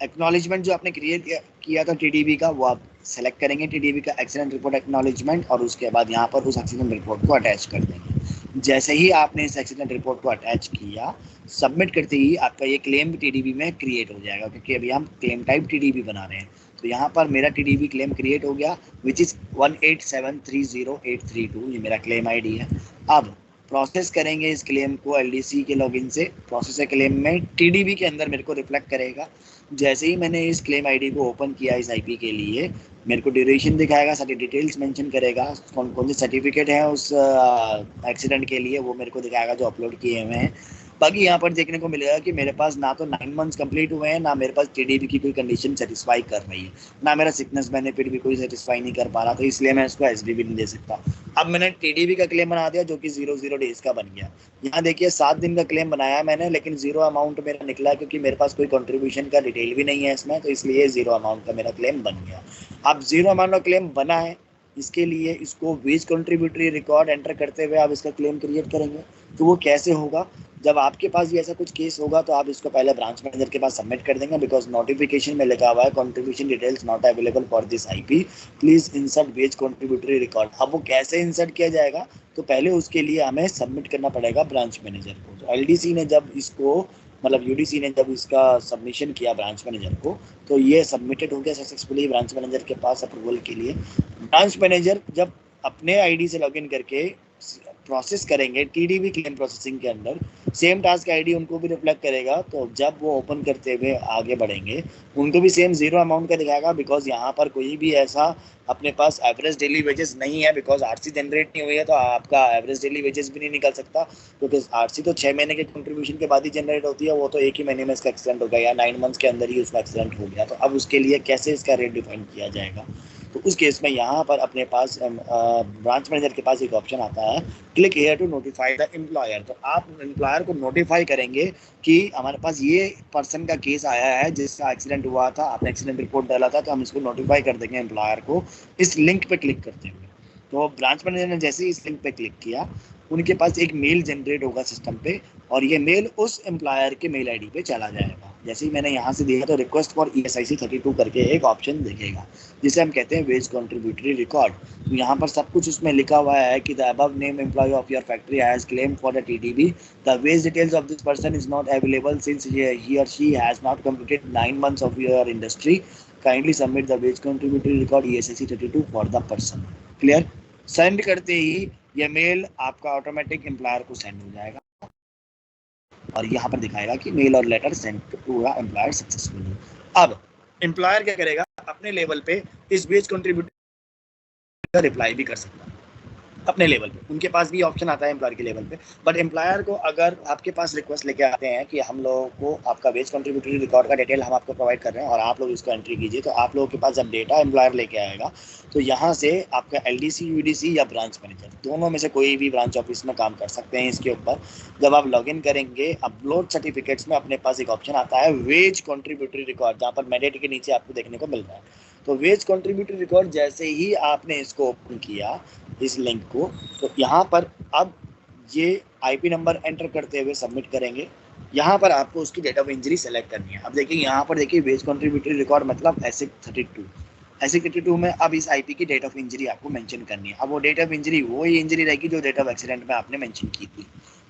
एक्नॉलेजमेंट जो आपने क्रिएट किया था टीडीबी का, वो आप सेलेक्ट करेंगे टीडीबी का एक्सीडेंट रिपोर्ट एक्नॉलेजमेंट, और उसके बाद यहाँ पर उस एक्सीडेंट रिपोर्ट को अटैच कर देंगे। जैसे ही आपने इस एक्सीडेंट रिपोर्ट को अटैच किया, सबमिट करते ही आपका ये क्लेम टीडीबी में क्रिएट हो जाएगा, क्योंकि अभी हम क्लेम टाइप टीडीबी बना रहे हैं। तो यहाँ पर मेरा टीडीबी क्लेम क्रिएट हो गया, विच इज़ 18730,832, ये मेरा क्लेम आईडी है। अब प्रोसेस करेंगे इस क्लेम को LDC के लॉगिन से। प्रोसेस क्लेम में टीडीबी के अंदर मेरे को रिफ्लेक्ट करेगा। जैसे ही मैंने इस क्लेम आईडी को ओपन किया इस IP के लिए, मेरे को ड्यूरेशन दिखाएगा, सारी डिटेल्स मेंशन करेगा, कौन कौन से सर्टिफिकेट हैं उस एक्सीडेंट के लिए वो मेरे को दिखाएगा जो अपलोड किए हुए हैं। बाकी यहाँ पर देखने को मिलेगा कि मेरे पास ना तो 9 मंथ्स कंप्लीट हुए हैं, ना मेरे पास टीडीबी की कोई कंडीशन सेटिस्फाई कर रही है, ना मेरा सिकनेस बेनिफिट भी कोई सेटिस्फाई नहीं कर पा रहा, तो इसलिए मैं इसको एसडीबी नहीं दे सकता। अब मैंने टीडीबी का क्लेम बना दिया जो कि 0 डेज का बन गया। यहाँ देखिए 7 दिन का क्लेम बनाया मैंने, लेकिन 0 अमाउंट मेरा निकला क्योंकि मेरे पास कोई कंट्रीब्यूशन का डिटेल भी नहीं है इसमें, तो इसलिए 0 अमाउंट का मेरा क्लेम बन गया। अब 0 अमाउंट का क्लेम बना है, इसके लिए इसको वेज कंट्रीब्यूटरी रिकॉर्ड एंटर करते हुए आप इसका क्लेम क्रिएट करेंगे। तो वो कैसे होगा, जब आपके पास भी ऐसा कुछ केस होगा तो आप इसको पहले ब्रांच मैनेजर के पास सबमिट कर देंगे, बिकॉज नोटिफिकेशन में लिखा हुआ है contribution details not available for this IP, please insert wage contributory record. अब वो कैसे इंसर्ट किया जाएगा, तो पहले उसके लिए हमें सबमिट करना पड़ेगा ब्रांच मैनेजर को। तो एलडीसी ने जब इसको मतलब यूडीसी ने जब इसका सबमिशन किया ब्रांच मैनेजर को, तो ये सबमिटेड हो गया सक्सेसफुली ब्रांच मैनेजर के पास अप्रूवल के लिए। ब्रांच मैनेजर जब अपने आईडी से लॉगिन करके प्रोसेस करेंगे टीडीबी क्लेम प्रोसेसिंग के अंदर, सेम टास्क आईडी उनको भी रिफ्लेक्ट करेगा, तो जब वो ओपन करते हुए आगे बढ़ेंगे उनको भी सेम 0 अमाउंट का दिखाएगा, बिकॉज यहाँ पर कोई भी ऐसा अपने पास एवरेज डेली वेजेस नहीं है, बिकॉज आरसी जनरेट नहीं हुई है तो आपका एवरेज डेली वेजेस भी नहीं निकल सकता, क्योंकि आरसी तो 6 महीने के कंट्रीब्यूशन के बाद ही जनरेट होती है, वो तो एक ही महीने में इसका एक्सीडेंट हो गया या 9 मंथ्स के अंदर ही उसका एक्सीडेंट हो गया। तो अब उसके लिए कैसे इसका रेट डिफाइन किया जाएगा, तो उस केस में यहाँ पर अपने पास ब्रांच मैनेजर के पास एक ऑप्शन आता है, click here to notify the employer. तो आप एम्प्लॉयर को नोटिफाई करेंगे कि हमारे पास ये पर्सन का केस आया है जिसका एक्सीडेंट हुआ था, आपने एक्सीडेंट रिपोर्ट डाला था, तो हम इसको नोटिफाई कर देंगे एम्प्लॉयर को इस लिंक पे क्लिक करते हुए। तो ब्रांच मैनेजर ने जैसे ही इस लिंक पे क्लिक किया, उनके पास एक मेल जनरेट होगा सिस्टम पे, और ये मेल उस एम्प्लॉयर के मेल आईडी पे चला जाएगा। जैसे ही मैंने यहाँ से दिया तो रिक्वेस्ट फॉर ESIC 32 करके एक ऑप्शन दिखेगा जिसे हम कहते हैं वेज कंट्रीब्यूटरी रिकॉर्ड। तो यहाँ पर सब कुछ उसमें लिखा हुआ है कि the above name employ of your factory has claim for the TDB, the wage details of this person is not available since he or she has not completed 9 months of your industry, kindly submit the wage contributory record ESIC 32 for the person. Clear? Send करते ही यह mail आपका automatic employer को send हो जाएगा और यहाँ पर दिखाएगा कि मेल और letter send to the employer successfully. अब एम्प्लॉयर क्या करेगा, अपने लेवल पे इस वेज कंट्रीब्यूटर का रिप्लाई भी कर सकता है अपने लेवल पे, उनके पास भी ऑप्शन आता है एम्प्लॉयर के लेवल पे। बट एम्प्लॉयर को अगर आपके पास रिक्वेस्ट लेके आते हैं कि हम लोगों को आपका वेज कंट्रीब्यूटरी रिकॉर्ड का डिटेल हम आपको प्रोवाइड कर रहे हैं और आप लोग इसको एंट्री कीजिए, तो आप लोगों के पास जब डेटा एम्प्लॉयर लेके आएगा तो यहाँ से आपका LDC UDC या ब्रांच मैनेजर दोनों में से कोई भी ब्रांच ऑफिस में काम कर सकते हैं इसके ऊपर। जब आप लॉगिन करेंगे, अपलोड सर्टिफिकेट्स में अपने पास एक ऑप्शन आता है वेज कंट्रीब्यूटरी रिकॉर्ड, जहाँ पर मैंडेट के नीचे आपको देखने को मिल रहा है। तो वेज कंट्रीब्यूटरी रिकॉर्ड जैसे ही आपने इसको ओपन किया इस लिंक को, तो यहाँ पर अब ये IP नंबर एंटर करते हुए सबमिट करेंगे। यहाँ पर आपको उसकी डेट ऑफ इंजरी सेलेक्ट करनी है। अब देखिए यहाँ पर देखिए वेज कंट्रीब्यूटरी रिकॉर्ड मतलब ASIC 32 में अब इस IP की डेट ऑफ इंजरी आपको मेंशन करनी है। अब वो डेट ऑफ इंजरी वही इंजरी रहेगी जो डेट ऑफ एक्सीडेंट में आपने मेंशन की थी।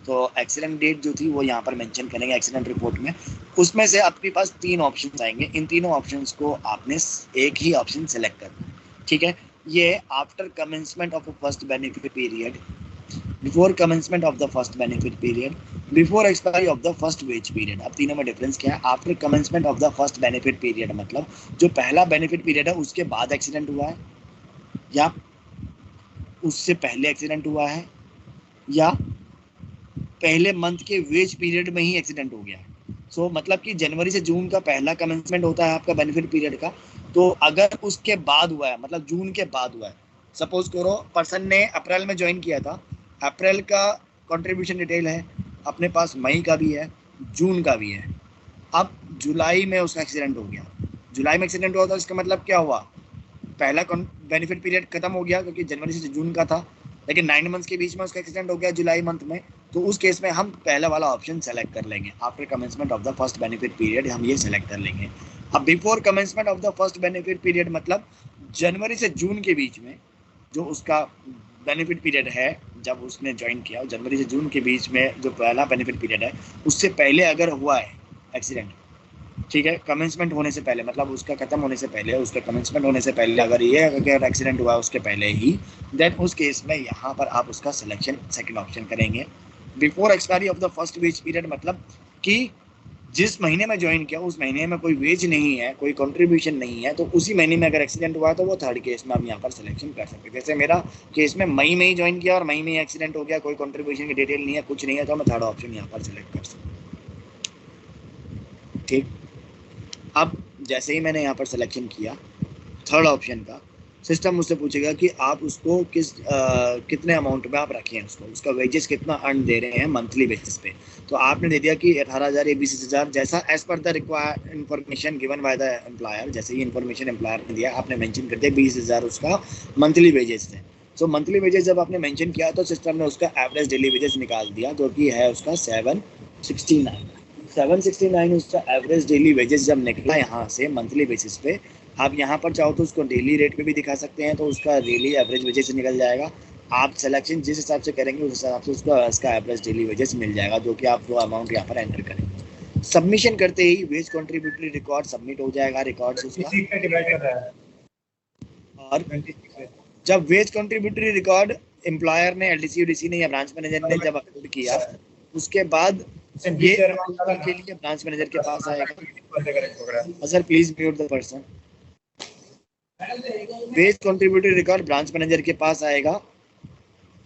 तो एक्सीडेंट डेट जो थी वो यहाँ पर मेंशन करेंगे एक्सीडेंट रिपोर्ट में। उसमें से आपके पास 3 ऑप्शंस आएंगे, इन तीनों ऑप्शंस को आपने एक ही ऑप्शन सेलेक्ट करना है। ठीक है, ये after commencement of first benefit period, before commencement of the first benefit period, before expiry of the first wage period. अब तीनों में डिफरेंस क्या है? After commencement of the first benefit period मतलब जो पहला बेनिफिट पीरियड है उसके बाद एक्सीडेंट हुआ है, या उससे पहले एक्सीडेंट हुआ है, या पहले मंथ के वेज पीरियड में ही एक्सीडेंट हो गया है। सो मतलब कि जनवरी से जून का पहला कमेंसमेंट होता है आपका बेनिफिट पीरियड का, तो अगर उसके बाद हुआ है मतलब जून के बाद हुआ है, सपोज करो पर्सन ने अप्रैल में ज्वाइन किया था, अप्रैल का कंट्रीब्यूशन डिटेल है अपने पास, मई का भी है, जून का भी है। अब जुलाई में उसका एक्सीडेंट हो गया, जुलाई में एक्सीडेंट हुआ था, इसका मतलब क्या हुआ, पहला बेनिफिट पीरियड खत्म हो गया क्योंकि जनवरी से जून का था, लेकिन 9 मंथ्स के बीच में उसका एक्सीडेंट हो गया जुलाई मंथ में। तो उस केस में हम पहला वाला ऑप्शन सेलेक्ट कर लेंगे, after commencement of the first benefit period हम ये सेलेक्ट कर लेंगे। अब before commencement of the first benefit period मतलब जनवरी से जून के बीच में जो उसका बेनिफिट पीरियड है जब उसने ज्वाइन किया, जनवरी से जून के बीच में जो पहला बेनिफिट पीरियड है उससे पहले अगर हुआ है एक्सीडेंट, ठीक है, कमेंसमेंट होने से पहले मतलब उसका खत्म होने से पहले, उसका कमेंसमेंट होने से पहले अगर ये अगर एक्सीडेंट हुआ उसके पहले ही, देन उस केस में यहाँ पर आप उसका सिलेक्शन सेकंड ऑप्शन करेंगे। Before expiry of the first wage period मतलब कि जिस महीने में ज्वाइन किया उस महीने में कोई वेज नहीं है, कोई कंट्रीब्यूशन नहीं है, तो उसी महीने में अगर एक्सीडेंट हुआ तो वो थर्ड केस में आप यहाँ पर सिलेक्शन कर सकते हैं। जैसे मेरा केस में मई में ही ज्वाइन किया और मई में ही एक्सीडेंट हो गया, कोई कंट्रीब्यूशन की डिटेल नहीं है, कुछ नहीं है, तो मैं थर्ड ऑप्शन यहाँ पर सिलेक्ट कर सकता हूँ। ठीक, अब जैसे ही मैंने यहाँ पर सिलेक्शन किया थर्ड ऑप्शन का, सिस्टम मुझसे पूछेगा कि आप उसको कितने अमाउंट में आप रखे हैं, उसका वेजेस कितना अर्न दे रहे हैं मंथली बेसिस पे। तो आपने दे दिया कि 18,000 या 20,000, जैसा as per the required information given by the employer, जैसे ही इन्फॉर्मेशन एम्प्लॉयर ने दिया आपने मेंशन कर दिया 20,000 उसका मंथली वेजेस थे। सो मंथली वेजेस जब आपने मेंशन किया तो सिस्टम ने उसका एवरेज डेली वेजेस निकाल दिया, जो कि है उसका 769 उसका एवरेज डेली वेजेस जब निकला यहाँ से मंथली बेसिस पे। आप यहाँ पर चाहो तो उसको डेली रेट पे भी दिखा सकते हैं, तो उसका डेली एवरेज वेजेस निकल जाएगा। आप सिलेक्शन जिस हिसाब से करेंगे उस हिसाब से उसका एवरेज डेली वेजेस मिल जाएगा, जो कि आप वो अमाउंट यहाँ पर एंटर करेंगे। सबमिशन करते ही वेज कंट्रीब्यूटरी रिकॉर्ड सबमिट हो जाएगा, रिकॉर्ड उसका। और जब वेज कंट्रीब्यूटरी रिकॉर्ड एम्प्लॉयर ने, एलडीसी ने या ब्रांच मैनेजर ने जब अपलोड किया, उसके बाद ये के लिए ब्रांच मैनेजर के पास आएगा। Sir please mute the person. Wage contributory record branch manager के पास आएगा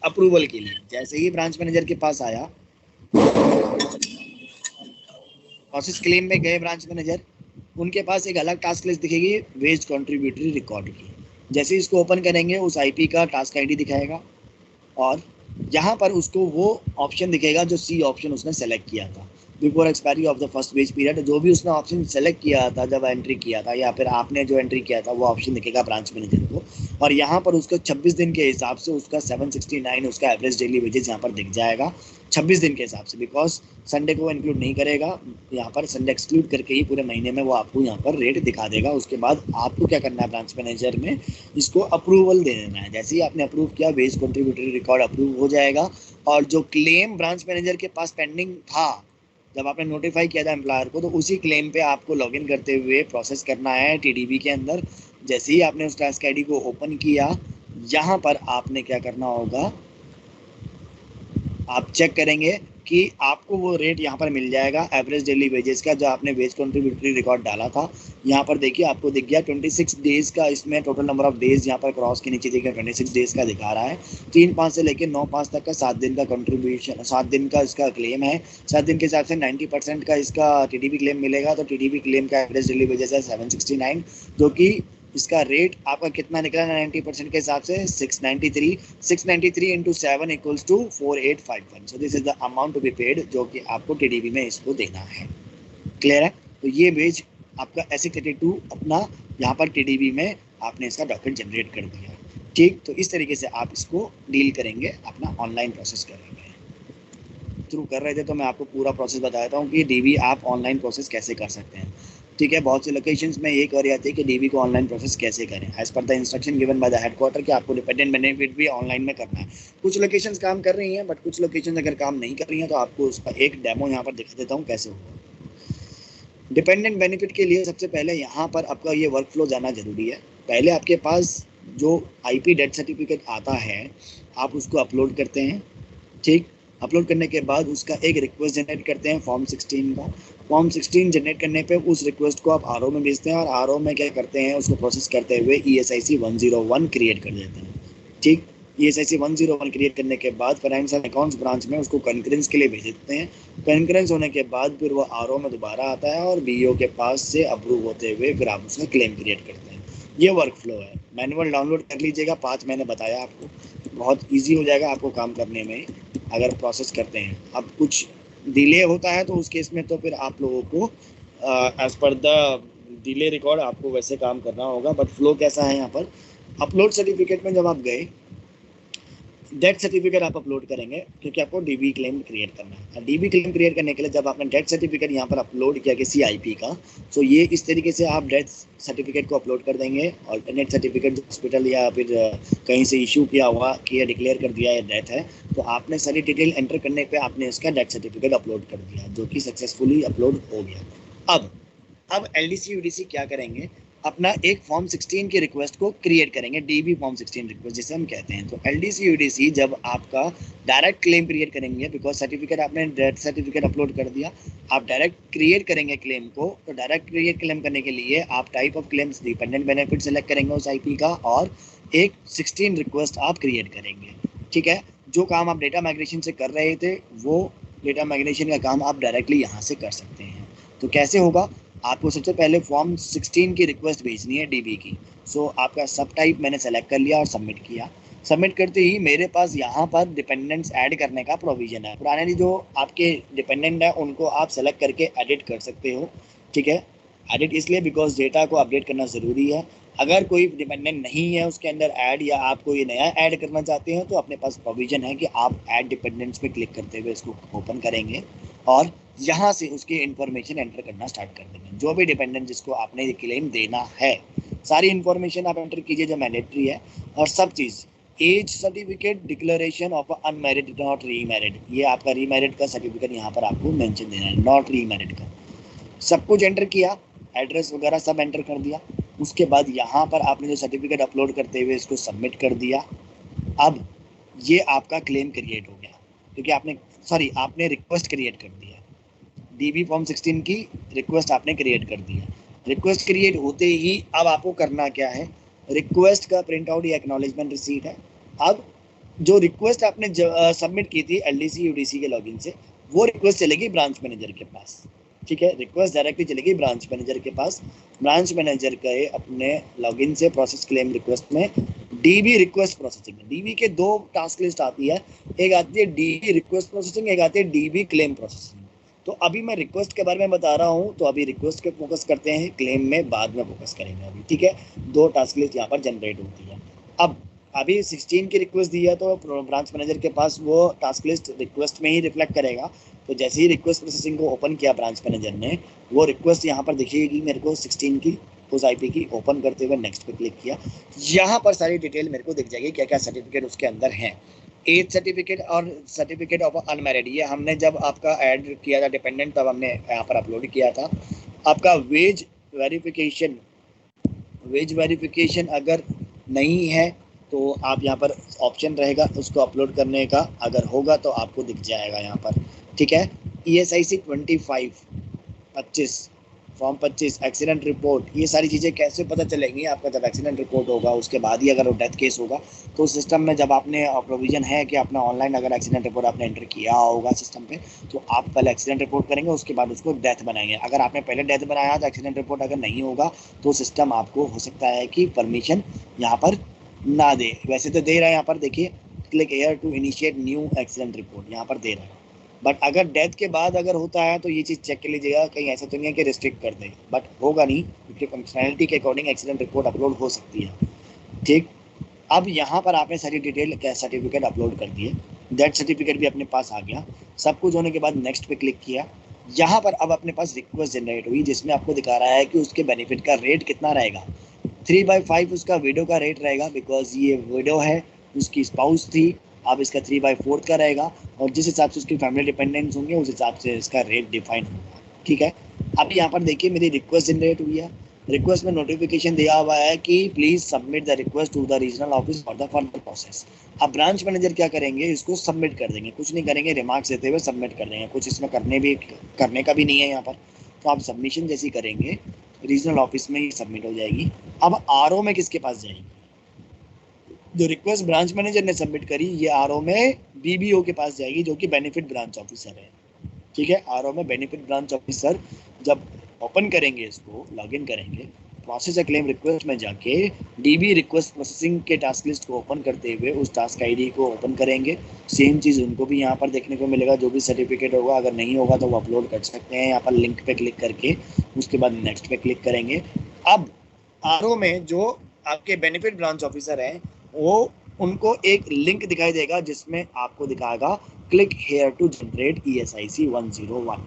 अप्रूवल के लिए। जैसे ही ब्रांच मैनेजर के पास आया, प्रोसेस क्लेम में गए ब्रांच मैनेजर, उनके पास एक अलग टास्क लिस्ट दिखेगी वेज कंट्रीब्यूटरी रिकॉर्ड की। जैसे ही इसको ओपन करेंगे उस आईपी का टास्क आईडी दिखाएगा और यहाँ पर उसको वो ऑप्शन दिखेगा जो सी ऑप्शन उसने सेलेक्ट किया था before expiry of the first wage period. जो भी उसने ऑप्शन सेलेक्ट किया था जब एंट्री किया था, या फिर आपने जो एंट्री किया था, वो ऑप्शन दिखेगा ब्रांच मैनेजर को। और यहाँ पर उसको 26 दिन के हिसाब से उसका 769 उसका एवरेज डेली वेजेस यहाँ पर दिख जाएगा 26 दिन के हिसाब से, बिकॉज संडे को इंक्लूड नहीं करेगा यहाँ पर, संडे एक्सक्लूड करके ही पूरे महीने में वो आपको यहाँ पर रेट दिखा देगा। उसके बाद आपको क्या करना है, ब्रांच मैनेजर में इसको अप्रूवल दे देना है। जैसे ही आपने अप्रूव किया, वेज कंट्रीब्यूटरी रिकॉर्ड अप्रूव हो जाएगा। और जो क्लेम ब्रांच मैनेजर के पास पेंडिंग था जब आपने नोटिफाई किया था एम्प्लॉयर को, तो उसी क्लेम पे आपको लॉगिन करते हुए प्रोसेस करना है टीडीबी के अंदर। जैसे ही आपने उस टास्क आईडी को ओपन किया, यहाँ पर आपने क्या करना होगा, आप चेक करेंगे कि आपको वो रेट यहाँ पर मिल जाएगा एवरेज डेली वेजेस का, जो आपने वेज कंट्रीब्यूटरी रिकॉर्ड डाला था। यहाँ पर देखिए आपको दिख गया 26 डेज का, इसमें टोटल नंबर ऑफ डेज यहाँ पर क्रॉस के नीचे देखिए 26 डेज का दिखा रहा है। 3/5 से लेकर 9/5 तक का 7 दिन का कंट्रीब्यूशन, 7 दिन का इसका क्लेम है। 7 दिन के हिसाब से 90% का इसका टीडीबी क्लेम मिलेगा। तो टीडीबी क्लेम का एवरेज डेली वेजेस है 769, जो कि इसका रेट आपका कितना निकला 90% के हिसाब से 693 into 7 equals to 4851। So this is the amount to be paid, जो कि आपको टीडीबी में इसको देना है। क्लियर है? तो ये वेज आपका SC32 अपना यहाँ पर टीडीबी में आपने इसका डॉक्यूमेंट जनरेट कर दिया। ठीक, तो इस तरीके से आप इसको डील करेंगे, अपना ऑनलाइन प्रोसेस करेंगे। थ्रू कर रहे थे तो मैं आपको पूरा प्रोसेस बताता हूँ कि डीबी आप ऑनलाइन प्रोसेस कैसे कर सकते हैं। ठीक है, बहुत से लोकेशंस में ये कर आती है कि डीबी को ऑनलाइन प्रोसेस कैसे करें as per the instruction given by the headquarter, कि आपको डिपेंडेंट बेनिफिट भी ऑनलाइन में करना है। कुछ लोकेशंस काम कर रही हैं, बट कुछ लोकेशंस अगर काम नहीं कर रही हैं, तो आपको उसका एक डेमो यहाँ पर दिखा देता हूँ कैसे होगा। डिपेंडेंट बेनिफिट के लिए सबसे पहले यहाँ पर आपका ये वर्क फ्लो जाना जरूरी है। पहले आपके पास जो IP डेथ सर्टिफिकेट आता है, आप उसको अपलोड करते हैं। ठीक, अपलोड करने के बाद उसका एक रिक्वेस्ट जनरेट करते हैं फॉर्म 16 का। फॉर्म 16 जनरेट करने पे उस रिक्वेस्ट को आप RO में भेजते हैं, और RO में क्या करते हैं, उसको प्रोसेस करते हुए ESIC 101 क्रिएट कर देते हैं। ठीक, ESIC 101 क्रिएट करने के बाद फाइनेंस एंड अकाउंट्स ब्रांच में उसको कंकरेंस के लिए भेज देते हैं। कंकरेंस होने के बाद फिर वो RO में दोबारा आता है और BO के पास से अप्रूव होते हुए फिर आप उसका क्लेम क्रिएट करते हैं। ये वर्क फ्लो है। मैनुअल डाउनलोड कर लीजिएगा, 5 मैंने बताया आपको, बहुत ईजी हो जाएगा आपको काम करने में अगर प्रोसेस करते हैं। अब कुछ डिले होता है तो उस केस में तो फिर आप लोगों को as per the delay record आपको वैसे काम करना होगा। बट फ्लो कैसा है यहाँ पर, अपलोड सर्टिफिकेट में जब आप गए, डेथ सर्टिफिकेट आप अपलोड करेंगे क्योंकि आपको डीबी क्लेम क्रिएट करना है। डीबी क्लेम क्रिएट करने के लिए जब आपने डेथ सर्टिफिकेट यहाँ पर अपलोड किया किसी IP का, तो ये इस तरीके से आप डेथ सर्टिफिकेट को अपलोड कर देंगे। ऑल्टरनेट सर्टिफिकेट हॉस्पिटल या फिर कहीं से इशू किया हुआ कि डिक्लेयर कर दिया है डेथ है, तो आपने सारी डिटेल एंटर करने पे आपने इसका डेथ सर्टिफिकेट अपलोड कर दिया, जो कि सक्सेसफुली अपलोड हो गया। अब LDC UDC क्या करेंगे, अपना एक फॉर्म 16 की रिक्वेस्ट को क्रिएट करेंगे, डीबी फॉर्म 16 रिक्वेस्ट जिसे हम कहते हैं। तो एलडीसी यूडीसी जब आपका डायरेक्ट क्लेम क्रिएट करेंगे, बिकॉज सर्टिफिकेट आपने डेथ सर्टिफिकेट अपलोड कर दिया, आप डायरेक्ट क्रिएट करेंगे क्लेम को। तो डायरेक्ट क्रिएट क्लेम करने के लिए आप type of claims dependent benefit select करेंगे उस आईपी का, और एक 16 रिक्वेस्ट आप क्रिएट करेंगे। ठीक है, जो काम आप डेटा माइग्रेशन से कर रहे थे वो डेटा माइग्रेशन का काम आप डायरेक्टली यहाँ से कर सकते हैं। तो कैसे होगा, आपको सबसे पहले फॉर्म 16 की रिक्वेस्ट भेजनी है डीबी की। सो आपका सब टाइप मैंने सेलेक्ट कर लिया और सबमिट किया। सबमिट करते ही मेरे पास यहाँ पर डिपेंडेंट्स ऐड करने का प्रोविजन है। पुराने जो आपके डिपेंडेंट है उनको आप सेलेक्ट करके एडिट कर सकते हो। ठीक है, एडिट इसलिए बिकॉज डेटा को अपडेट करना ज़रूरी है। अगर कोई डिपेंडेंट नहीं है उसके अंदर ऐड, या आप कोई नया ऐड करना चाहते हैं, तो अपने पास प्रोविजन है कि आप ऐड डिपेंडेंट्स पे क्लिक करते हुए इसको ओपन करेंगे और यहाँ से उसकी इंफॉर्मेशन एंटर करना स्टार्ट कर देंगे। जो भी डिपेंडेंट जिसको आपने क्लेम देना है, सारी इंफॉर्मेशन आप एंटर कीजिए जो मैंडेटरी है, और सब चीज़ age certificate, declaration of unmarried not remarried, ये आपका रीमैरिड का सर्टिफिकेट यहाँ पर आपको मेंशन देना है, नॉट रीमैरिड का। सब कुछ एंटर किया, एड्रेस वगैरह सब एंटर कर दिया। उसके बाद यहाँ पर आपने जो सर्टिफिकेट अपलोड करते हुए इसको सबमिट कर दिया। अब ये आपका क्लेम क्रिएट हो गया, क्योंकि आपने रिक्वेस्ट क्रिएट कर दिया, डीबी फॉर्म 16 की रिक्वेस्ट आपने क्रिएट कर दिया। रिक्वेस्ट क्रिएट होते ही अब आपको करना क्या है, रिक्वेस्ट का प्रिंट आउट या एक्नॉलेजमेंट रिसीट है। अब जो रिक्वेस्ट आपने सबमिट की थी एलडीसी यूडीसी के लॉगिन से, वो रिक्वेस्ट चलेगी ब्रांच मैनेजर के पास। ठीक है, रिक्वेस्ट डायरेक्टली चलेगी ब्रांच मैनेजर के पास। ब्रांच मैनेजर के अपने लॉगिन से प्रोसेस क्लेम रिक्वेस्ट में डीबी रिक्वेस्ट प्रोसेसिंग, डीबी के दो टास्क लिस्ट आती है, एक आती है डीबी रिक्वेस्ट प्रोसेसिंग, एक आती है डीबी क्लेम प्रोसेसिंग। तो अभी मैं रिक्वेस्ट के बारे में बता रहा हूँ, तो अभी रिक्वेस्ट पे फोकस करते हैं, क्लेम में बाद में फोकस करेंगे अभी। ठीक है, दो टास्क लिस्ट यहाँ पर जनरेट होती है। अब अभी 16 की रिक्वेस्ट दी है तो ब्रांच मैनेजर के पास वो टास्क लिस्ट रिक्वेस्ट में ही रिफ्लेक्ट करेगा। तो जैसे ही रिक्वेस्ट प्रोसेसिंग को ओपन किया ब्रांच मैनेजर ने, वो रिक्वेस्ट यहाँ पर दिखेगी मेरे को 16 की, उस आईपी की। ओपन करते हुए नेक्स्ट पे क्लिक किया, यहाँ पर सारी डिटेल मेरे को दिख जाएगी, क्या क्या सर्टिफिकेट उसके अंदर हैं। एज सर्टिफिकेट और सर्टिफिकेट ऑफ अनमैरिड, ये हमने जब आपका ऐड किया था डिपेंडेंट तब हमने यहाँ पर अपलोड किया था। आपका वेज वेरिफिकेशन अगर नहीं है तो आप यहाँ पर ऑप्शन रहेगा उसको अपलोड करने का, अगर होगा तो आपको दिख जाएगा यहाँ पर। ठीक है, ESIC 25 फॉर्म 25 एक्सीडेंट रिपोर्ट, ये सारी चीज़ें कैसे पता चलेंगी आपका, जब एक्सीडेंट रिपोर्ट होगा उसके बाद ही अगर वो डेथ केस होगा तो सिस्टम में जब आपने प्रोविजन है कि अपना ऑनलाइन अगर एक्सीडेंट रिपोर्ट आपने एंटर किया होगा सिस्टम पे, तो आप पहले एक्सीडेंट रिपोर्ट करेंगे, उसके बाद उसको डेथ बनाएंगे। अगर आपने पहले डेथ बनाया तो एक्सीडेंट रिपोर्ट अगर नहीं होगा तो सिस्टम आपको हो सकता है कि परमिशन यहाँ पर ना दे। वैसे तो दे रहा है, यहाँ पर देखिए click here to initiate new accident report, यहाँ पर दे रहा है। बट अगर डेथ के बाद अगर होता है तो ये चीज़ चेक कर लीजिएगा, कहीं ऐसा तो नहीं है कि रिस्ट्रिक्ट कर दे, बट होगा नहीं, क्योंकि फंक्शनैलिटी के अकॉर्डिंग एक्सीडेंट रिपोर्ट अपलोड हो सकती है। ठीक, अब यहाँ पर आपने सारी डिटेल सर्टिफिकेट अपलोड कर दिए, डेथ सर्टिफिकेट भी अपने पास आ गया। सब कुछ होने के बाद नेक्स्ट पे क्लिक किया। यहाँ पर अब अपने पास रिक्वेस्ट जनरेट हुई जिसमें आपको दिखा रहा है कि उसके बेनिफिट का रेट कितना रहेगा। 3/5 उसका विडो का रेट रहेगा, बिकॉज ये विडो है, उसकी स्पाउस थी। अब इसका 3/4 का रहेगा, और जिस हिसाब से उसकी फैमिली डिपेंडेंट्स होंगे उस हिसाब से इसका रेट डिफाइन होगा। ठीक है, अब यहाँ पर देखिए मेरी रिक्वेस्ट जनरेट हुई है। रिक्वेस्ट में नोटिफिकेशन दिया हुआ है कि please submit the request to the regional office for the further process. अब ब्रांच मैनेजर क्या करेंगे, इसको सबमिट कर देंगे, कुछ नहीं करेंगे, रिमार्क्स देते हुए सबमिट कर देंगे, कुछ इसमें करने का भी नहीं है यहाँ पर। तो आप सबमिशन जैसी करेंगे रीजनल ऑफिस में ही सबमिट हो जाएगी। अब आरओ में किसके पास जाएगी, जो रिक्वेस्ट ब्रांच मैनेजर ने सबमिट करी ये आरओ में बीबीओ के पास जाएगी, जो कि बेनिफिट ब्रांच ऑफिसर है। ठीक है, आरओ में बेनिफिट ब्रांच ऑफिसर जब ओपन करेंगे, इसको लॉगिन करेंगे, प्रोसेस क्लेम रिक्वेस्ट में जाके डीबी रिक्वेस्ट प्रोसेसिंग के टास्क लिस्ट को ओपन करते हुए उस टास्क आईडी को ओपन करेंगे। सेम चीज़ उनको भी यहाँ पर देखने को मिलेगा, जो भी सर्टिफिकेट होगा, अगर नहीं होगा तो वो अपलोड कर सकते हैं यहाँ पर लिंक पे क्लिक करके। उसके बाद नेक्स्ट पे क्लिक करेंगे। अब आरओ में जो आपके बेनिफिट ब्रांच ऑफिसर हैं वो उनको एक लिंक दिखाई देगा जिसमें आपको दिखाएगा click here to generate ESIC 101।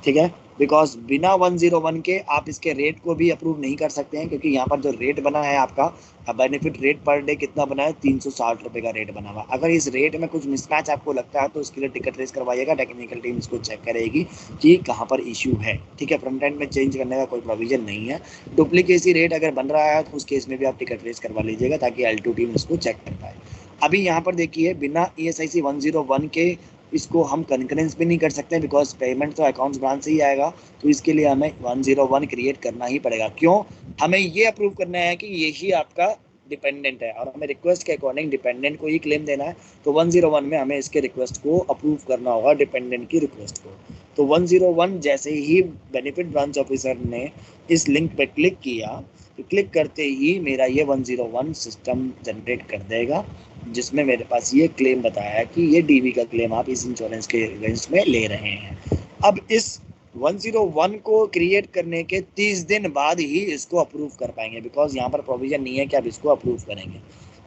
ठीक है, बिकॉज बिना 101 के आप इसके रेट को भी अप्रूव नहीं कर सकते हैं, क्योंकि यहाँ पर जो रेट बना है आपका बेनिफिट रेट पर डे कितना बना है, 360 रुपये का रेट बना हुआ। अगर इस रेट में कुछ मिसमैच आपको लगता है तो उसके लिए टिकट रेस करवाइएगा, टेक्निकल टीम इसको चेक करेगी कि कहाँ पर इशू है। ठीक है, फ्रंट एंड में चेंज करने का कोई प्रोविजन नहीं है। डुप्लीकेसी रेट अगर बन रहा है तो उस केस में भी आप टिकट रेस करवा लीजिएगा ताकि L2 टीम इसको चेक कर पाए। अभी यहाँ पर देखिए बिना ESIC 101 के इसको हम कंकरेंस भी नहीं कर सकते बिकॉज पेमेंट तो अकाउंट्स ब्रांच से ही आएगा, तो इसके लिए हमें 101 क्रिएट करना ही पड़ेगा। क्यों? हमें ये अप्रूव करना है कि यही आपका डिपेंडेंट है और हमें रिक्वेस्ट के अकॉर्डिंग डिपेंडेंट को ही क्लेम देना है। तो 101 में हमें इसके रिक्वेस्ट को अप्रूव करना होगा, डिपेंडेंट की रिक्वेस्ट को। तो 101 जैसे ही बेनिफिट ब्रांच ऑफिसर ने इस लिंक पे क्लिक किया तो क्लिक करते ही मेरा ये 101 सिस्टम जनरेट कर देगा, जिसमें मेरे पास ये क्लेम बताया कि ये DB का क्लेम आप इस इंश्योरेंस के अगेंस्ट में ले रहे हैं। अब इस 101 को क्रिएट करने के 30 दिन बाद ही इसको अप्रूव कर पाएंगे, बिकॉज यहाँ पर प्रोविजन नहीं है कि आप इसको अप्रूव करेंगे,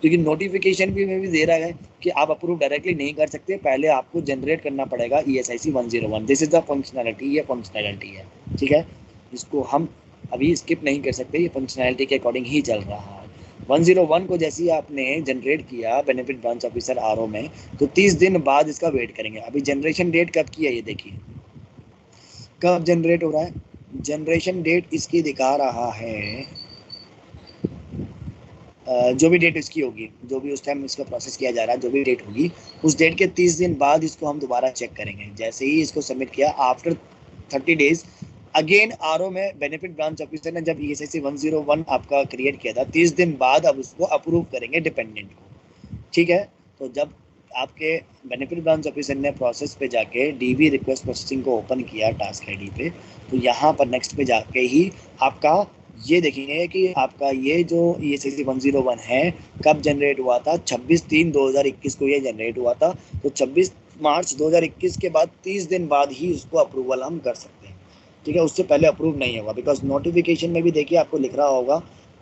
क्योंकि नोटिफिकेशन भी में भी दे रहा है कि आप अप्रूव डायरेक्टली नहीं कर सकते, पहले आपको जनरेट करना पड़ेगा ESIC 101। This is the functionality, ये फंक्शनैलिटी है। ठीक है, इसको हम अभी स्किप नहीं कर सकते, ये फंक्शनैलिटी के अकॉर्डिंग ही चल रहा है। 101 को जैसे ही आपने जनरेट किया बेनिफिट ब्रांच ऑफिसर RO में, तो 30 दिन बाद इसका वेट करेंगे। अभी जनरेशन डेट कब की है ये देखिए, कब जनरेट हो रहा है। जनरेशन डेट इसकी दिखा रहा है जो भी डेट इसकी होगी, जो भी उस टाइम इसका प्रोसेस किया जा रहा है, जो भी डेट होगी उस डेट के 30 दिन बाद इसको हम दोबारा चेक करेंगे। जैसे ही इसको सबमिट किया आफ्टर 30 डेज अगेन RO में बेनिफिट ब्रांच ऑफिसर ने जब ESIC 101 आपका क्रिएट किया था, 30 दिन बाद अब उसको अप्रूव करेंगे डिपेंडेंट को। ठीक है, तो जब आपके बेनिफिट ब्रांच ऑफिसर ने प्रोसेस पे जाके DB रिक्वेस्ट प्रोसेसिंग को ओपन किया टास्क ID पे, तो यहाँ पर नेक्स्ट पे जाके ही आपका ये देखेंगे कि आपका ये जो ESIC 101 है कब जनरेट हुआ था, 26/3/2021 को ये जनरेट हुआ था। तो 26 मार्च 2021 के बाद 30 दिन बाद ही उसको अप्रूवल हम कर सकते हैं। ठीक है, उससे पहले अप्रूव नहीं होगा, बिकॉज नोटिफिकेशन में भी देखिए आपको लिख रहा होगा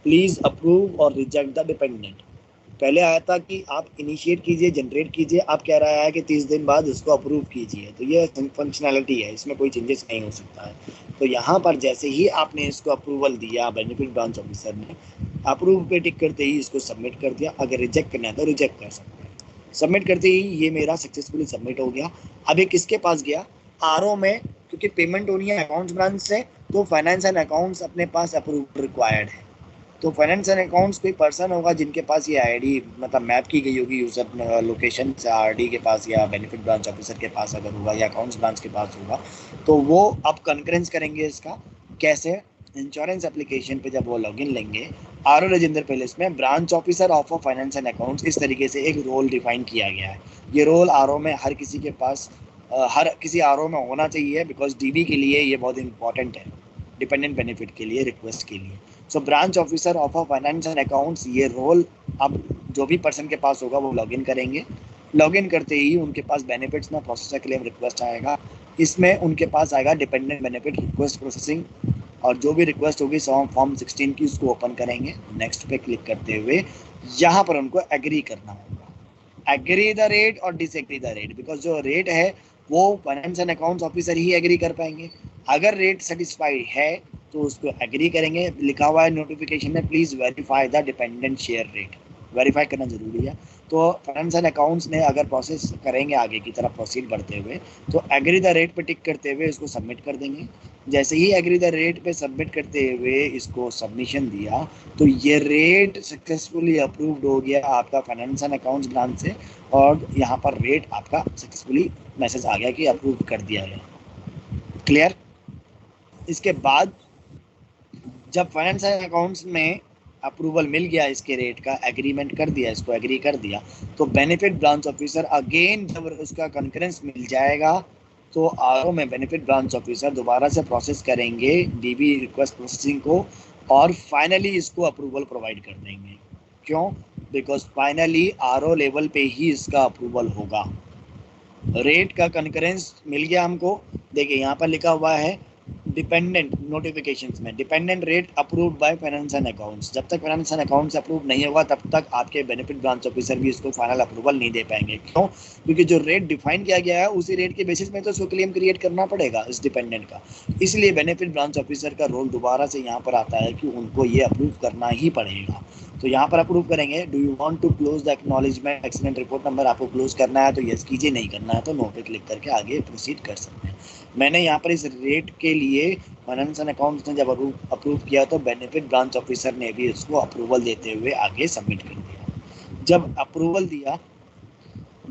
प्लीज अप्रूव और रिजेक्ट द डिपेंडेंट। पहले आया था कि आप इनिशिएट कीजिए, जनरेट कीजिए, आप कह रहा है कि 30 दिन बाद इसको अप्रूव कीजिए। तो ये फंक्शनैलिटी है, इसमें कोई चेंजेस नहीं हो सकता है। तो यहाँ पर जैसे ही आपने इसको अप्रूवल दिया बेनिफिट ब्रांच ऑफिसर ने, अप्रूव पे टिक करते ही इसको सबमिट कर दिया। अगर रिजेक्ट करना है तो रिजेक्ट कर सकते हैं। सबमिट करते ही ये मेरा सक्सेसफुली सबमिट हो गया। अब ये किसके पास गया, RO में, क्योंकि पेमेंट होनी है अकाउंट्स ब्रांच से, तो फाइनेंस एंड अकाउंट्स अपने पास अप्रूवल रिक्वायर्ड है। तो फाइनेंस एंड अकाउंट्स कोई पर्सन होगा जिनके पास ये ID मतलब मैप की गई होगी यूजर लोकेशन से RD के पास या बेनिफिट ब्रांच ऑफिसर के पास अगर होगा या अकाउंट्स ब्रांच के पास होगा, तो वो अब कंकरेंस करेंगे इसका। कैसे? इंश्योरेंस एप्लीकेशन पे जब वो लॉगिन लेंगे, RO राजेंद्र पैलेस में branch officer of finance and accounts, इस तरीके से एक रोल डिफाइन किया गया है। ये रोल RO में हर किसी के पास हर किसी RO में होना चाहिए, बिकॉज DB के लिए ये बहुत इंपॉर्टेंट है, डिपेंडेंट बेनिफिट के लिए, रिक्वेस्ट के लिए। So branch officer of finance and accounts, ये रोल अब जो भी पर्सन के पास होगा वो लॉगिन करेंगे। लॉगिन करते ही उनके पास बेनिफिट्स में प्रोसेसर क्लेम रिक्वेस्ट आएगा। इसमें उनके पास आएगा डिपेंडेंट बेनिफिट रिक्वेस्ट प्रोसेसिंग, और जो भी रिक्वेस्ट होगी फॉर्म 16 की उसको ओपन करेंगे। नेक्स्ट पे क्लिक करते हुए यहाँ पर उनको एग्री करना होगा, एग्री द रेट और डिसएग्री द रेट, बिकॉज जो रेट है वो फाइनेंस एंड अकाउंट्स ऑफिसर ही एग्री कर पाएंगे। अगर रेट सेटिस्फाइड है तो उसको एग्री करेंगे। लिखा हुआ है नोटिफिकेशन में please verify the dependent share rate, verify करना जरूरी है। तो फाइनेंस एंड अकाउंट्स ने अगर प्रोसेस करेंगे आगे की तरफ प्रोसीड बढ़ते हुए, तो एग्री द रेट पे टिक करते हुए इसको सबमिट कर देंगे। जैसे ही एग्री द रेट पे सबमिट करते हुए इसको सबमिशन दिया, तो ये रेट सक्सेसफुली अप्रूव्ड हो गया आपका फाइनेंस एंड अकाउंट्स ब्रांच से, और यहाँ पर रेट आपका सक्सेसफुली मैसेज आ गया कि अप्रूव कर दिया गया। क्लियर? इसके बाद जब फाइनेंस एंड अकाउंट्स में अप्रूवल मिल गया इसके रेट का, एग्रीमेंट कर दिया, इसको एग्री कर दिया, तो बेनिफिट ब्रांच ऑफिसर अगेन जब उसका कंकरेंस मिल जाएगा तो RO में बेनिफिट ब्रांच ऑफिसर दोबारा से प्रोसेस करेंगे DB रिक्वेस्ट प्रोसेसिंग को, और फाइनली इसको अप्रूवल प्रोवाइड कर देंगे। क्यों? बिकॉज फाइनली RO लेवल पे ही इसका अप्रूवल होगा। रेट का कंकरेंस मिल गया हमको। देखिए यहाँ पर लिखा हुआ है डिपेंडेंट नोटिफिकेशंस में dependent rate approved by finance and accounts, जब तक फाइनेंस एंड अकाउंट्स अप्रूव नहीं होगा तब तक आपके बेनिफिट ब्रांच ऑफिसर भी इसको फाइनल अप्रूवल नहीं दे पाएंगे। क्यों? क्योंकि जो रेट डिफाइन किया गया है उसी रेट के बेसिस में तो उसको क्लेम क्रिएट करना पड़ेगा इस डिपेंडेंट का। इसलिए बेनिफिट ब्रांच ऑफिसर का रोल दोबारा से यहाँ पर आता है कि उनको ये अप्रूव करना ही पड़ेगा। तो यहाँ पर अप्रूव करेंगे, do you want to close the acknowledgement accident report number, आपको क्लोज करना है तो यस कीजिए, नहीं करना है तो नो पे क्लिक करके आगे प्रोसीड कर सकते हैं। मैंने यहाँ पर इस रेट के लिए फाइनेंस एंड अकाउंट्स ने जब अप्रूव किया तो बेनिफिट ब्रांच ऑफिसर ने भी उसको अप्रूवल देते हुए आगे सबमिट कर दिया। जब अप्रूवल दिया,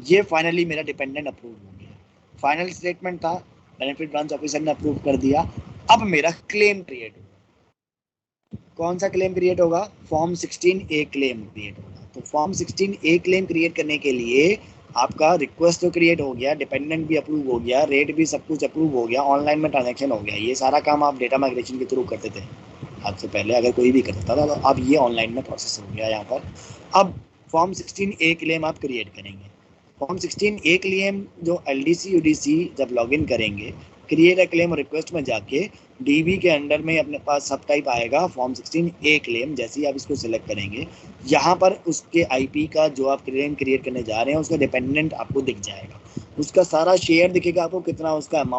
ये फाइनली मेरा डिपेंडेंट अप्रूव हो गया। फाइनल स्टेटमेंट था, बेनिफिट ब्रांच ऑफिसर ने अप्रूव कर दिया। अब मेरा क्लेम क्रिएट होगा। कौन सा क्लेम क्रिएट होगा? फॉर्म 16A क्लेम क्रिएट होगा। तो फॉर्म 16A क्लेम क्रिएट करने के लिए आपका रिक्वेस्ट तो क्रिएट हो गया, डिपेंडेंट भी अप्रूव हो गया, रेट भी सब कुछ अप्रूव हो गया, ऑनलाइन में ट्रांजैक्शन हो गया। ये सारा काम आप डेटा माइग्रेशन के थ्रू करते थे आज से पहले, अगर कोई भी करता था, तो अब ये ऑनलाइन में प्रोसेस हो गया यहाँ पर। अब फॉर्म 16A क्लेम आप क्रिएट करेंगे। फॉर्म 16A क्लेम जो LDC UDC जब लॉगिन करेंगे, क्रिएट अ क्लेम रिक्वेस्ट में जाके DB के अंडर में अपने पास सब टाइप आएगा फॉर्म 16A क्लेम। जैसे ही आप इसको सिलेक्ट करेंगे, यहाँ पर उसके IP का जो आप क्लेम क्रिएट करने जा रहे हैं उसका डिपेंडेंट आपको दिख जाएगा, उसका सारा शेयर दिखेगा आपको, कितना उसका अमाउंट